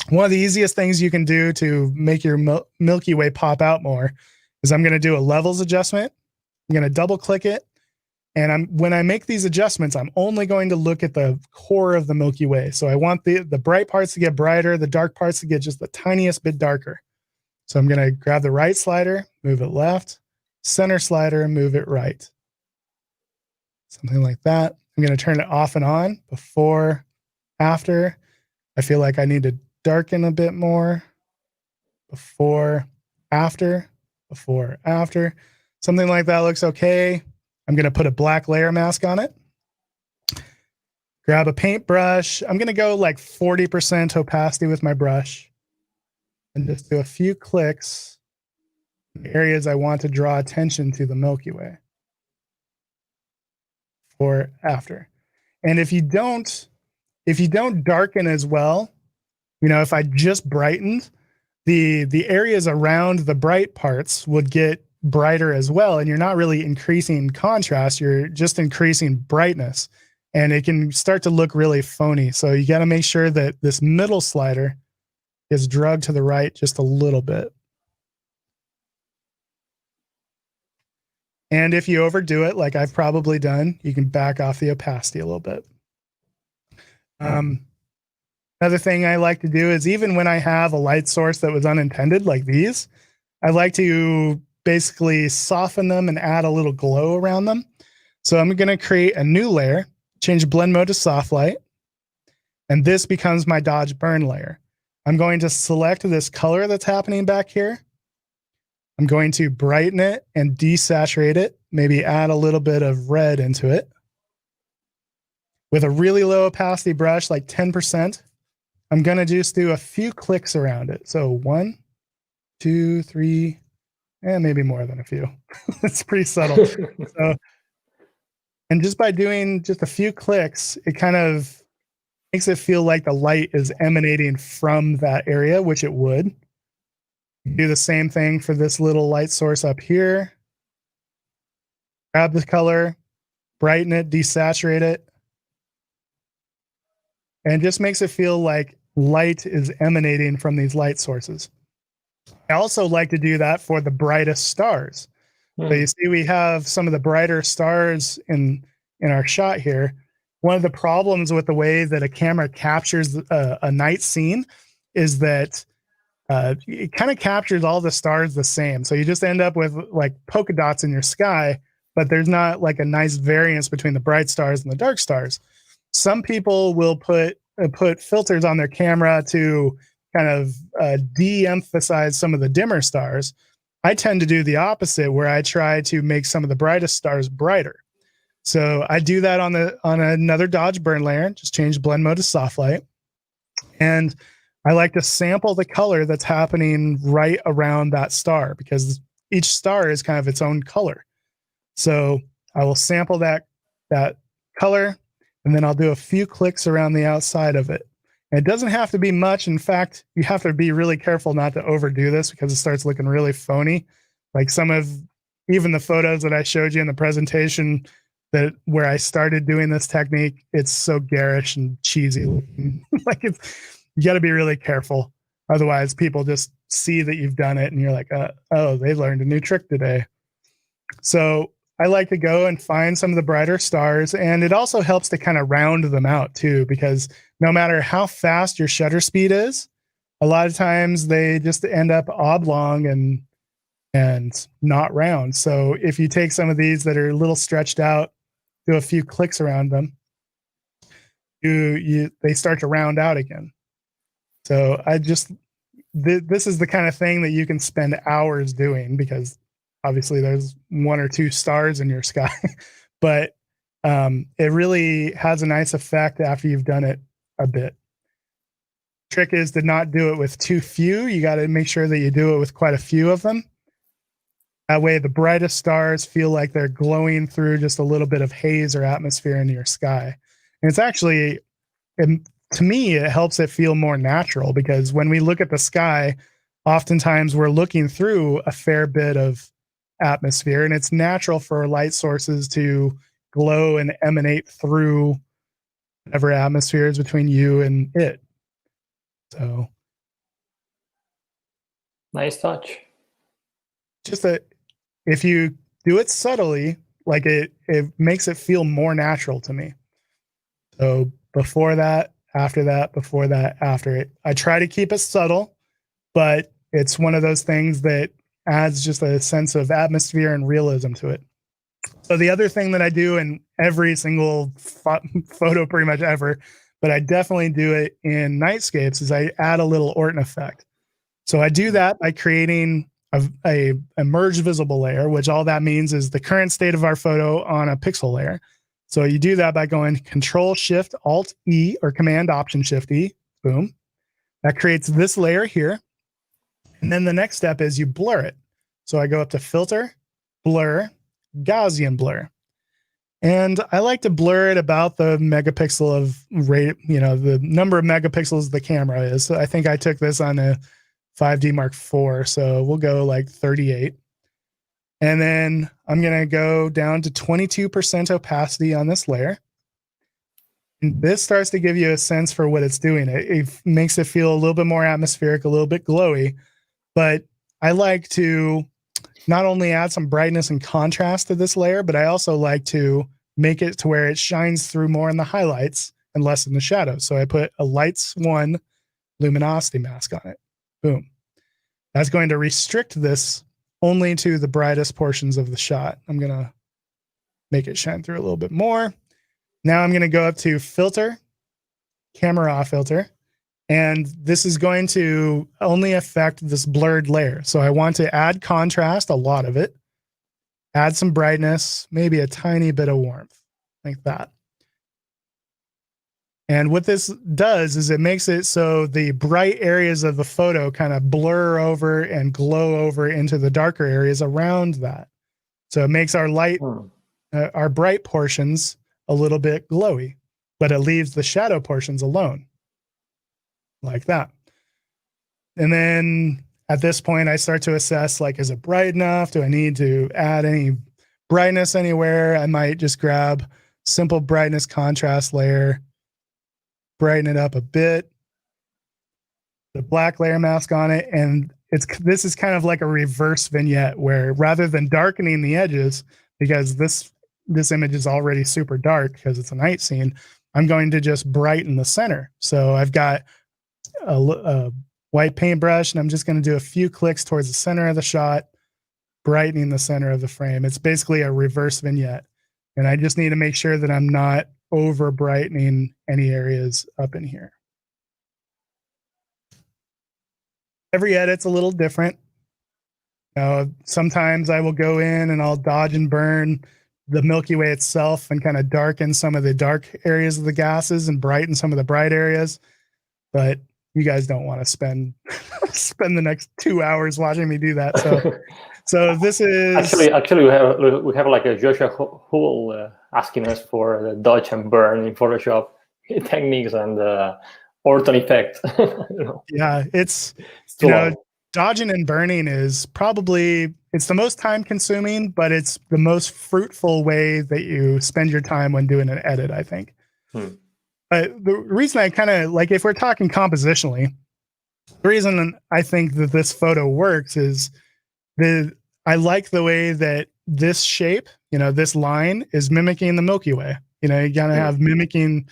one of the easiest things you can do to make your Milky Way pop out more is I'm going to do a levels adjustment. I'm going to double click it. And when I make these adjustments, I'm only going to look at the core of the Milky Way. So I want the bright parts to get brighter, the dark parts to get just the tiniest bit darker. So I'm going to grab the right slider, move it left, center slider, and move it right. Something like that. I'm going to turn it off and on, before, after. I feel like I need to darken a bit more. Before, after, before, after. Something like that looks okay. I'm going to put a black layer mask on it. Grab a paintbrush. I'm going to go like 40% opacity with my brush and just do a few clicks in areas I want to draw attention to the Milky Way. Before, after. And if you don't darken as well, you know, if I just brightened, the areas around the bright parts would get brighter as well, and you're not really increasing contrast, you're just increasing brightness, and it can start to look really phony. So you got to make sure that this middle slider is drugged to the right just a little bit. And if you overdo it, like I've probably done, you can back off the opacity a little bit. Another thing I like to do is, even when I have a light source that was unintended, like these, I like to basically soften them and add a little glow around them. So I'm going to create a new layer, change blend mode to soft light, and this becomes my dodge burn layer. I'm going to select this color that's happening back here. I'm going to brighten it and desaturate it, maybe add a little bit of red into it. With a really low opacity brush, like 10%, I'm going to just do a few clicks around it. So 1, 2, 3, and maybe more than a few. It's pretty subtle. So, and just by doing just a few clicks, it kind of makes it feel like the light is emanating from that area, which it would. Do the same thing for this little light source up here. Grab the color, brighten it, desaturate it, and it just makes it feel like light is emanating from these light sources. I also like to do that for the brightest stars. So you see we have some of the brighter stars in our shot here. One of the problems with the way that a camera captures a night scene is that it kind of captures all the stars the same. So you just end up with like polka dots in your sky, but there's not like a nice variance between the bright stars and the dark stars. Some people will put filters on their camera to kind of de-emphasize some of the dimmer stars. I tend to do the opposite, where I try to make some of the brightest stars brighter. So I do that on another dodge burn layer, just change blend mode to soft light. And I like to sample the color that's happening right around that star, because each star is kind of its own color. So I will sample that color, and then I'll do a few clicks around the outside of it. And it doesn't have to be much. In fact, you have to be really careful not to overdo this, because it starts looking really phony. Like some of even the photos that I showed you in the presentation that where I started doing this technique, it's so garish and cheesy. Like you got to be really careful. Otherwise, people just see that you've done it and you're like, oh, they learned a new trick today. So I like to go and find some of the brighter stars. And it also helps to kind of round them out too, because no matter how fast your shutter speed is, a lot of times they just end up oblong and not round. So if you take some of these that are a little stretched out, do a few clicks around them, they start to round out again. So this is the kind of thing that you can spend hours doing, because obviously there's one or two stars in your sky, but it really has a nice effect after you've done it a bit. Trick is to not do it with too few. You got to make sure that you do it with quite a few of them. That way the brightest stars feel like they're glowing through just a little bit of haze or atmosphere into your sky. And it's actually, to me, it helps it feel more natural, because when we look at the sky, oftentimes we're looking through a fair bit of atmosphere, and it's natural for light sources to glow and emanate through whatever atmosphere is between you and it. So nice touch. Just if you do it subtly, like it makes it feel more natural to me. So before that, after that, before that, after it, I try to keep it subtle, but it's one of those things that adds just a sense of atmosphere and realism to it. So the other thing that I do in every single photo pretty much ever, but I definitely do it in nightscapes, is I add a little Orton effect. So I do that by creating a merge visible layer, which all that means is the current state of our photo on a pixel layer. So you do that by going Control Shift Alt E or Command Option Shift E. Boom. That creates this layer here. And then the next step is you blur it. So I go up to Filter, Blur, Gaussian Blur. And I like to blur it about the megapixel of rate, the number of megapixels the camera is. So I think I took this on a 5D Mark IV, so we'll go like 38. And then I'm going to go down to 22% opacity on this layer. And this starts to give you a sense for what it's doing. It makes it feel a little bit more atmospheric, a little bit glowy. But I like to not only add some brightness and contrast to this layer, but I also like to make it to where it shines through more in the highlights and less in the shadows. So I put a Lights 1 luminosity mask on it. Boom. That's going to restrict this only to the brightest portions of the shot. I'm going to make it shine through a little bit more. Now I'm going to go up to Filter, Camera Raw Filter, and this is going to only affect this blurred layer. So I want to add contrast, a lot of it, add some brightness, maybe a tiny bit of warmth, like that. And what this does is it makes it so the bright areas of the photo kind of blur over and glow over into the darker areas around that. So it makes our our bright portions a little bit glowy, but it leaves the shadow portions alone, like that. And then at this point, I start to assess, like, is it bright enough? Do I need to add any brightness anywhere? I might just grab simple brightness contrast layer, brighten it up a bit, the black layer mask on it, and this is kind of like a reverse vignette, where rather than darkening the edges, because this image is already super dark because it's a night scene, I'm going to just brighten the center. So I've got a white paintbrush, and I'm just going to do a few clicks towards the center of the shot, brightening the center of the frame. It's basically a reverse vignette, and I just need to make sure that I'm not over brightening any areas up in here. Every edit's a little different. Sometimes I will go in and I'll dodge and burn the Milky Way itself and kind of darken some of the dark areas of the gases and brighten some of the bright areas. But you guys don't want to spend the next 2 hours watching me do that. So this is actually we have like a Joshua Hull asking us for the dodge and burn in Photoshop techniques and Orton effect. Yeah, it's too long. Dodging and burning is probably it's the most time consuming, but it's the most fruitful way that you spend your time when doing an edit, I think. But the reason I kind of like, if we're talking compositionally, the reason I think that this photo works is I like the way that this shape, this line is mimicking the Milky Way. You gotta have mimicking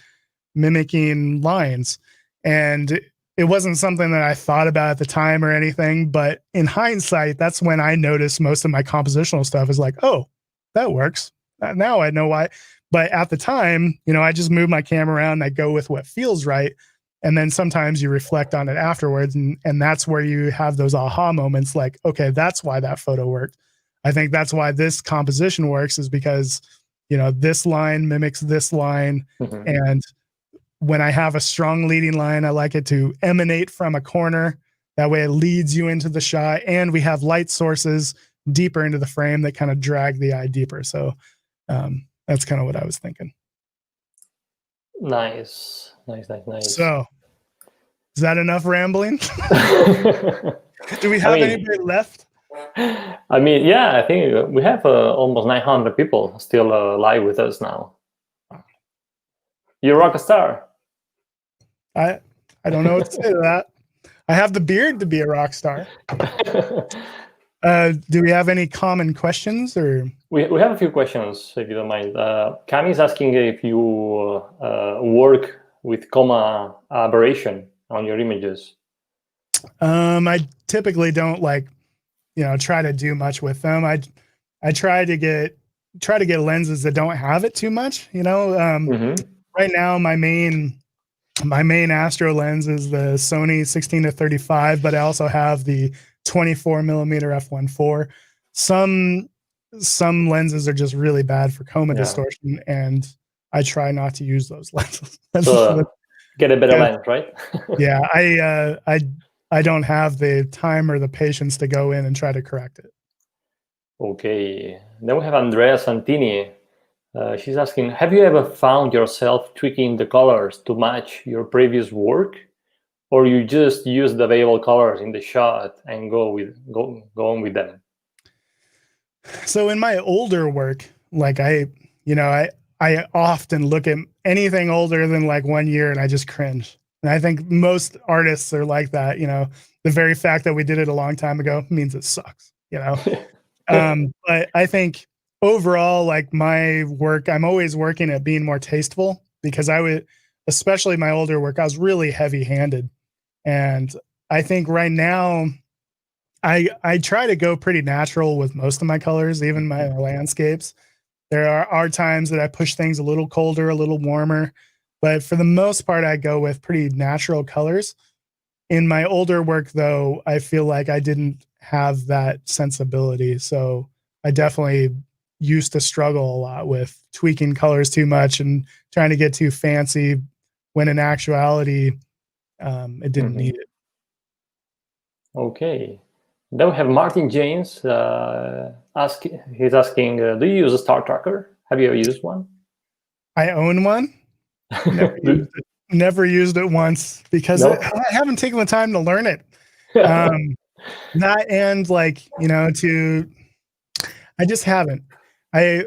lines. And it wasn't something that I thought about at the time or anything, but in hindsight, that's when I noticed most of my compositional stuff is like, oh, that works. Now I know why. But at the time, I just move my camera around and I go with what feels right. And then sometimes you reflect on it afterwards. And that's where you have those aha moments like, okay, that's why that photo worked. I think that's why this composition works, is because, this line mimics this line. And when I have a strong leading line, I like it to emanate from a corner. That way it leads you into the shot. And we have light sources deeper into the frame that kind of drag the eye deeper. So that's kind of what I was thinking. Nice. So is that enough rambling? Do we have anybody left? I mean, yeah, I think we have almost 900 people still live with us now. You're a rock star. I don't know what to say to that. I have the beard to be a rock star. Do we have any common questions? Or we have a few questions, if you don't mind. Cami is asking if you work with coma aberration on your images. I typically don't try to do much with them. I try to get lenses that don't have it too much. Right now my main astro lens is the Sony 16-35, but I also have the 24 millimeter f1.4. Some lenses are just really bad for coma distortion, and I try not to use those lenses. So get a better lens, right? Yeah, I don't have the time or the patience to go in and try to correct it. Okay, then we have Andrea Santini. She's asking, have you ever found yourself tweaking the colors to match your previous work, or you just use the available colors in the shot and go on with them? So in my older work, I often look at anything older than 1 year and I just cringe. And I think most artists are like that. The very fact that we did it a long time ago means it sucks. But I think overall, my work, I'm always working at being more tasteful, because especially my older work, I was really heavy-handed. And I think right now I try to go pretty natural with most of my colors, even my landscapes. There are times that I push things a little colder, a little warmer, but for the most part, I go with pretty natural colors. In my older work, though, I feel like I didn't have that sensibility. So I definitely used to struggle a lot with tweaking colors too much and trying to get too fancy, when in actuality, it didn't need it. Okay. Then we have Martin James. He's asking, do you use a star tracker? Have you ever used one? I own one. Never used it once, because I haven't taken the time to learn it. That and I just haven't. I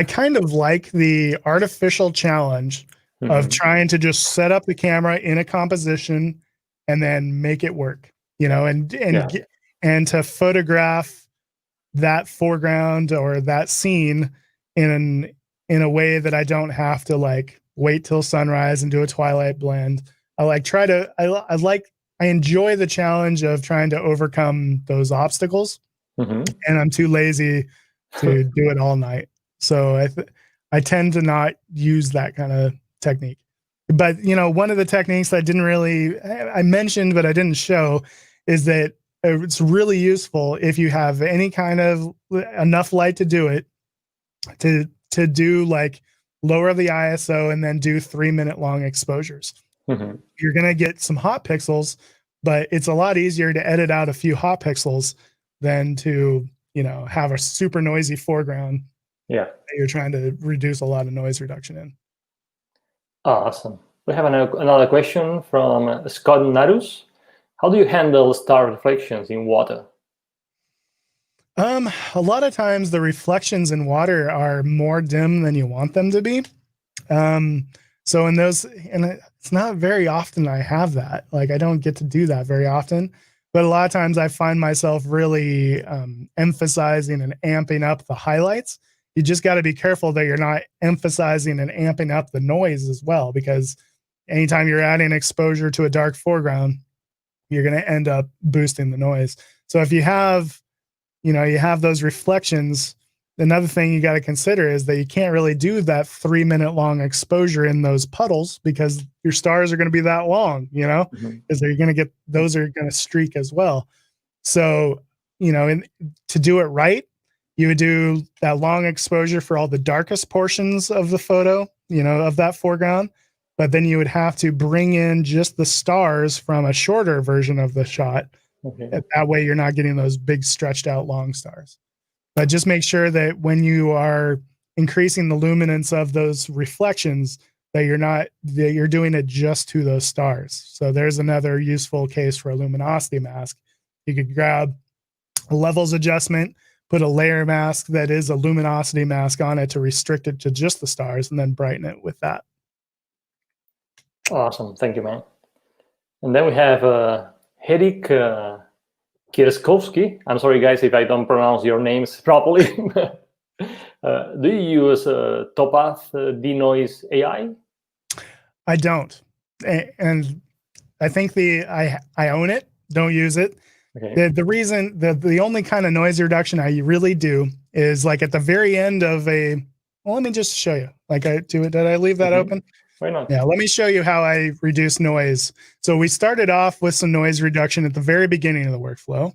kind of like the artificial challenge of trying to just set up the camera in a composition and then make it work, and to photograph that foreground or that scene in a way that I don't have to wait till sunrise and do a twilight blend. I enjoy the challenge of trying to overcome those obstacles, and I'm too lazy to do it all night. So I tend to not use that kind of technique. But one of the techniques that I mentioned but I didn't show is that it's really useful if you have any kind of enough light to do it, to do lower the ISO and then do 3-minute long exposures. You're going to get some hot pixels, but it's a lot easier to edit out a few hot pixels than to, have a super noisy foreground. That you're trying to reduce a lot of noise reduction in. Awesome. We have another question from Scott Narus. How do you handle star reflections in water? A lot of times the reflections in water are more dim than you want them to be. So in those, and it's not very often I have that. Like I don't get to do that very often, but a lot of times I find myself really emphasizing and amping up the highlights. You just got to be careful that you're not emphasizing and amping up the noise as well, because anytime you're adding exposure to a dark foreground, you're going to end up boosting the noise. So if you have, you have those reflections, another thing you got to consider is that you can't really do that 3-minute long exposure in those puddles because your stars are going to be that long, because they're going to get, those are going to streak as well. So, to do it right, you would do that long exposure for all the darkest portions of the photo, of that foreground. But then you would have to bring in just the stars from a shorter version of the shot. Okay. That way you're not getting those big stretched out long stars. But just make sure that when you are increasing the luminance of those reflections, that you're doing it just to those stars. So there's another useful case for a luminosity mask. You could grab a levels adjustment, put a layer mask that is a luminosity mask on it to restrict it to just the stars, and then brighten it with that. Awesome. Thank you, man. And then we have Hedik Kierskovsky. I'm sorry, guys, if I don't pronounce your names properly. Do you use Topaz denoise AI? I don't. And I think I own it, don't use it. Okay. The reason, the only kind of noise reduction I really do is like at the very end of well, let me just show you. Like did I leave that open? Why not? Yeah, let me show you how I reduce noise. So we started off with some noise reduction at the very beginning of the workflow.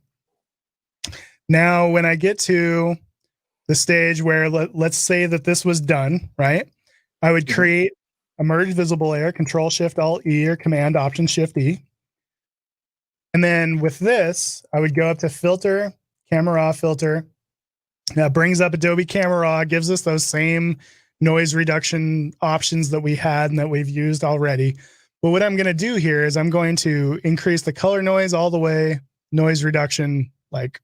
Now, when I get to the stage where let's say that this was done, right? I would create a merge visible layer, Control Shift Alt E or Command Option Shift E. And then with this, I would go up to Filter, Camera Raw Filter. That brings up Adobe Camera Raw, gives us those same noise reduction options that we had and that we've used already. But what I'm going to do here is I'm going to increase the color noise all the way, noise reduction, like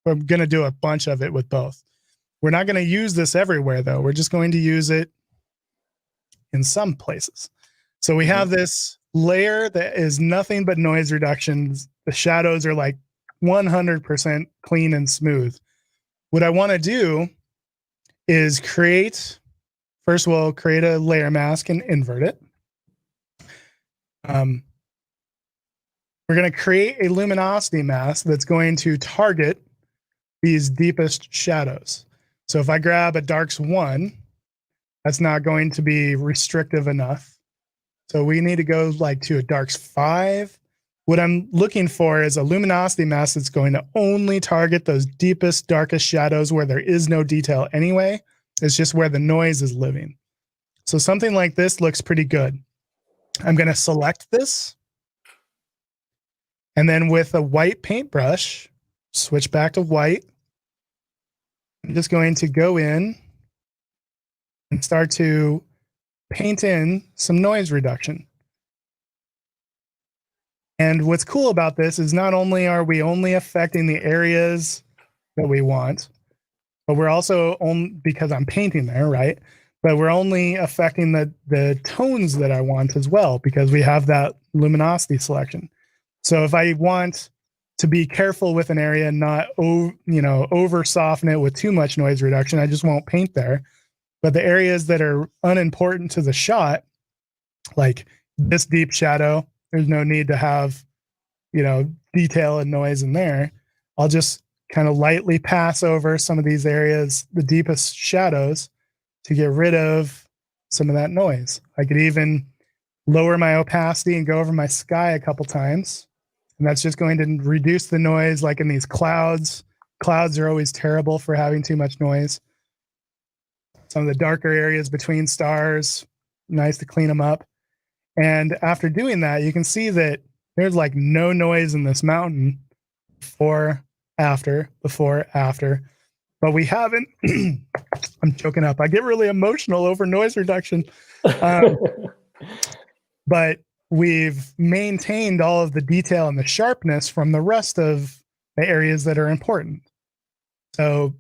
I'm going to do a bunch of it with both. We're not going to use this everywhere though. We're just going to use it in some places. So we have this layer that is nothing but noise reductions. The shadows are like 100% clean and smooth. What I want to do is first we'll create a layer mask and invert it. We're going to create a luminosity mask that's going to target these deepest shadows. So if I grab a darks 1, that's not going to be restrictive enough. So we need to go like to a darks 5. What I'm looking for is a luminosity mask that's going to only target those deepest, darkest shadows where there is no detail anyway. It's just where the noise is living. So something like this looks pretty good. I'm going to select this. And then with a white paintbrush, switch back to white. I'm just going to go in and start to paint in some noise reduction. And what's cool about this is not only are we only affecting the areas that we want, but we're also because I'm painting there, right? But we're only affecting the tones that I want as well, because we have that luminosity selection. So if I want to be careful with an area and not over soften it with too much noise reduction, I just won't paint there. But the areas that are unimportant to the shot, like this deep shadow, there's no need to have, detail and noise in there. I'll just kind of lightly pass over some of these areas, the deepest shadows, to get rid of some of that noise. I could even lower my opacity and go over my sky a couple times. And that's just going to reduce the noise, like in these clouds. Clouds are always terrible for having too much noise. Some of the darker areas between stars, nice to clean them up. And after doing that, you can see that there's like no noise in this mountain before, after. But we haven't, I'm choking up. I get really emotional over noise reduction. But we've maintained all of the detail and the sharpness from the rest of the areas that are important. So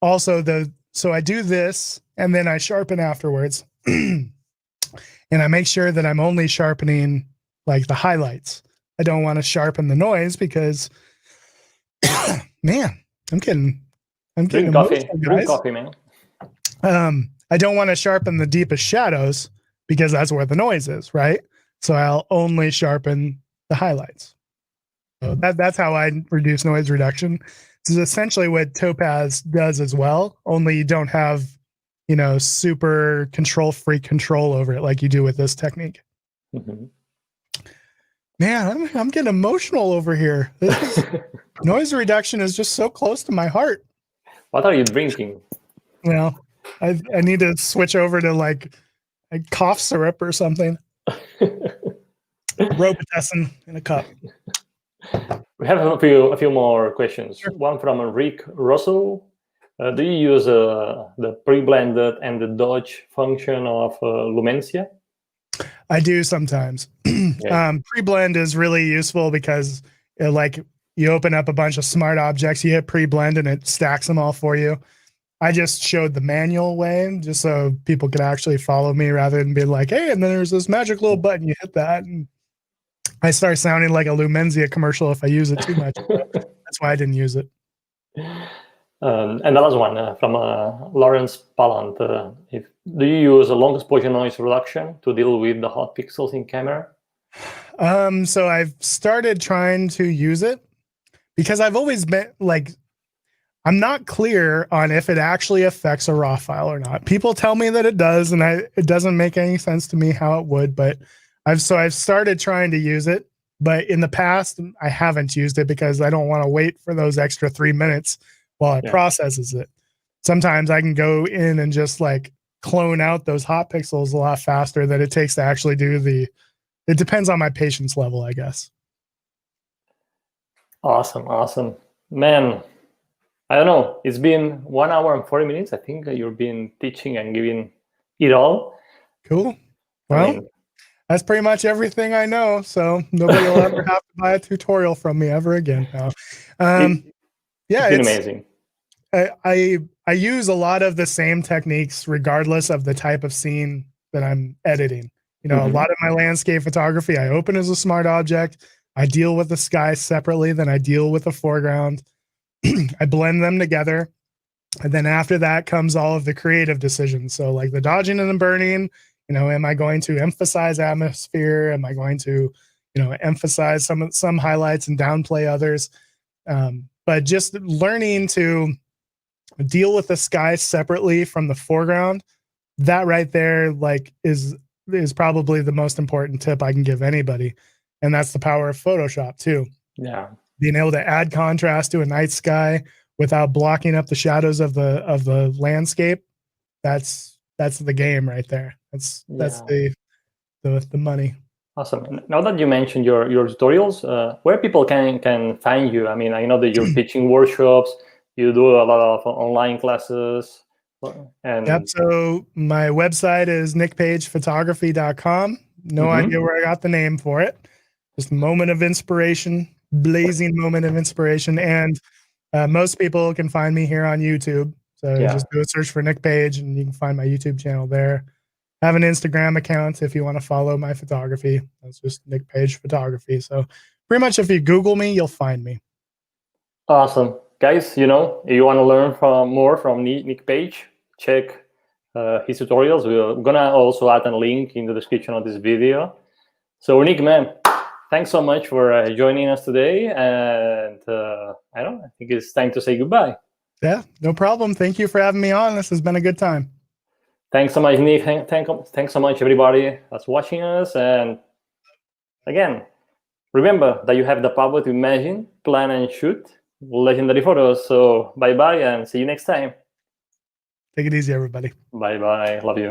also so I do this and then I sharpen afterwards. And I make sure that I'm only sharpening like the highlights. I don't want to sharpen the noise because man, I'm getting Drink emotional, coffee. Drink guys. coffee, man. I don't want to sharpen the deepest shadows because that's where the noise is, right? So I'll only sharpen the highlights. So that's how I reduce noise reduction. This is essentially what Topaz does as well, only you don't have, super freak control over it like you do with this technique. Mm-hmm. Man, I'm getting emotional over here. Noise reduction is just so close to my heart. What are you drinking? Well, I need to switch over to like a cough syrup or something. Robitussin in a cup. We have a few more questions. Sure. One from Rick Russell. Do you use the pre-blended and the dodge function of Lumencia? I do sometimes. Yeah. Pre-blend is really useful because you open up a bunch of smart objects, you hit pre-blend and it stacks them all for you. I just showed the manual way just so people could actually follow me rather than be like, hey, and then there's this magic little button, you hit that. And I start sounding like a Lumencia commercial if I use it too much. That's why I didn't use it. And the last one from Lawrence Pallant. Do you use a long exposure noise reduction to deal with the hot pixels in camera? So I've started trying to use it because I've always been like, I'm not clear on if it actually affects a RAW file or not. People tell me that it does, and it doesn't make any sense to me how it would, but I've started trying to use it, but in the past I haven't used it because I don't want to wait for those extra 3 minutes while it processes it. Sometimes I can go in and just like clone out those hot pixels a lot faster than it takes to actually do it depends on my patience level, I guess. Awesome. Man, I don't know. It's been 1 hour and 40 minutes. I think you've been teaching and giving it all. Cool. Well, that's pretty much everything I know. So nobody will ever have to buy a tutorial from me ever again. It's been amazing. I use a lot of the same techniques regardless of the type of scene that I'm editing. A lot of my landscape photography, I open as a smart object. I deal with the sky separately, then I deal with the foreground. I blend them together. And then after that comes all of the creative decisions. So like the dodging and the burning, am I going to emphasize atmosphere? Am I going to, emphasize some highlights and downplay others? But just learning to deal with the sky separately from the foreground, that right there, like is probably the most important tip I can give anybody. And that's the power of Photoshop too. Yeah. Being able to add contrast to a night sky without blocking up the shadows of the landscape. That's the game right there. That's the money. Awesome. Now that you mentioned your tutorials, where people can find you? I mean, I know that you're teaching workshops, you do a lot of online classes. Yep. So my website is nickpagephotography.com. No idea where I got the name for it. Just a moment of inspiration, blazing moment of inspiration. And most people can find me here on YouTube. So just do a search for Nick Page and you can find my YouTube channel there. I have an Instagram account if you want to follow my photography. That's just Nick Page Photography. So pretty much if you Google me, you'll find me. Awesome. Guys, if you want to learn more from Nick Page, check his tutorials. We're going to also add a link in the description of this video. So Nick, man, thanks so much for joining us today. And I think it's time to say goodbye. Yeah, no problem. Thank you for having me on. This has been a good time. Thanks so much, Nick. Thanks so much, everybody that's watching us. And again, remember that you have the power to imagine, plan, and shoot legendary photos. So bye-bye and see you next time. Take it easy, everybody. Bye-bye. Love you.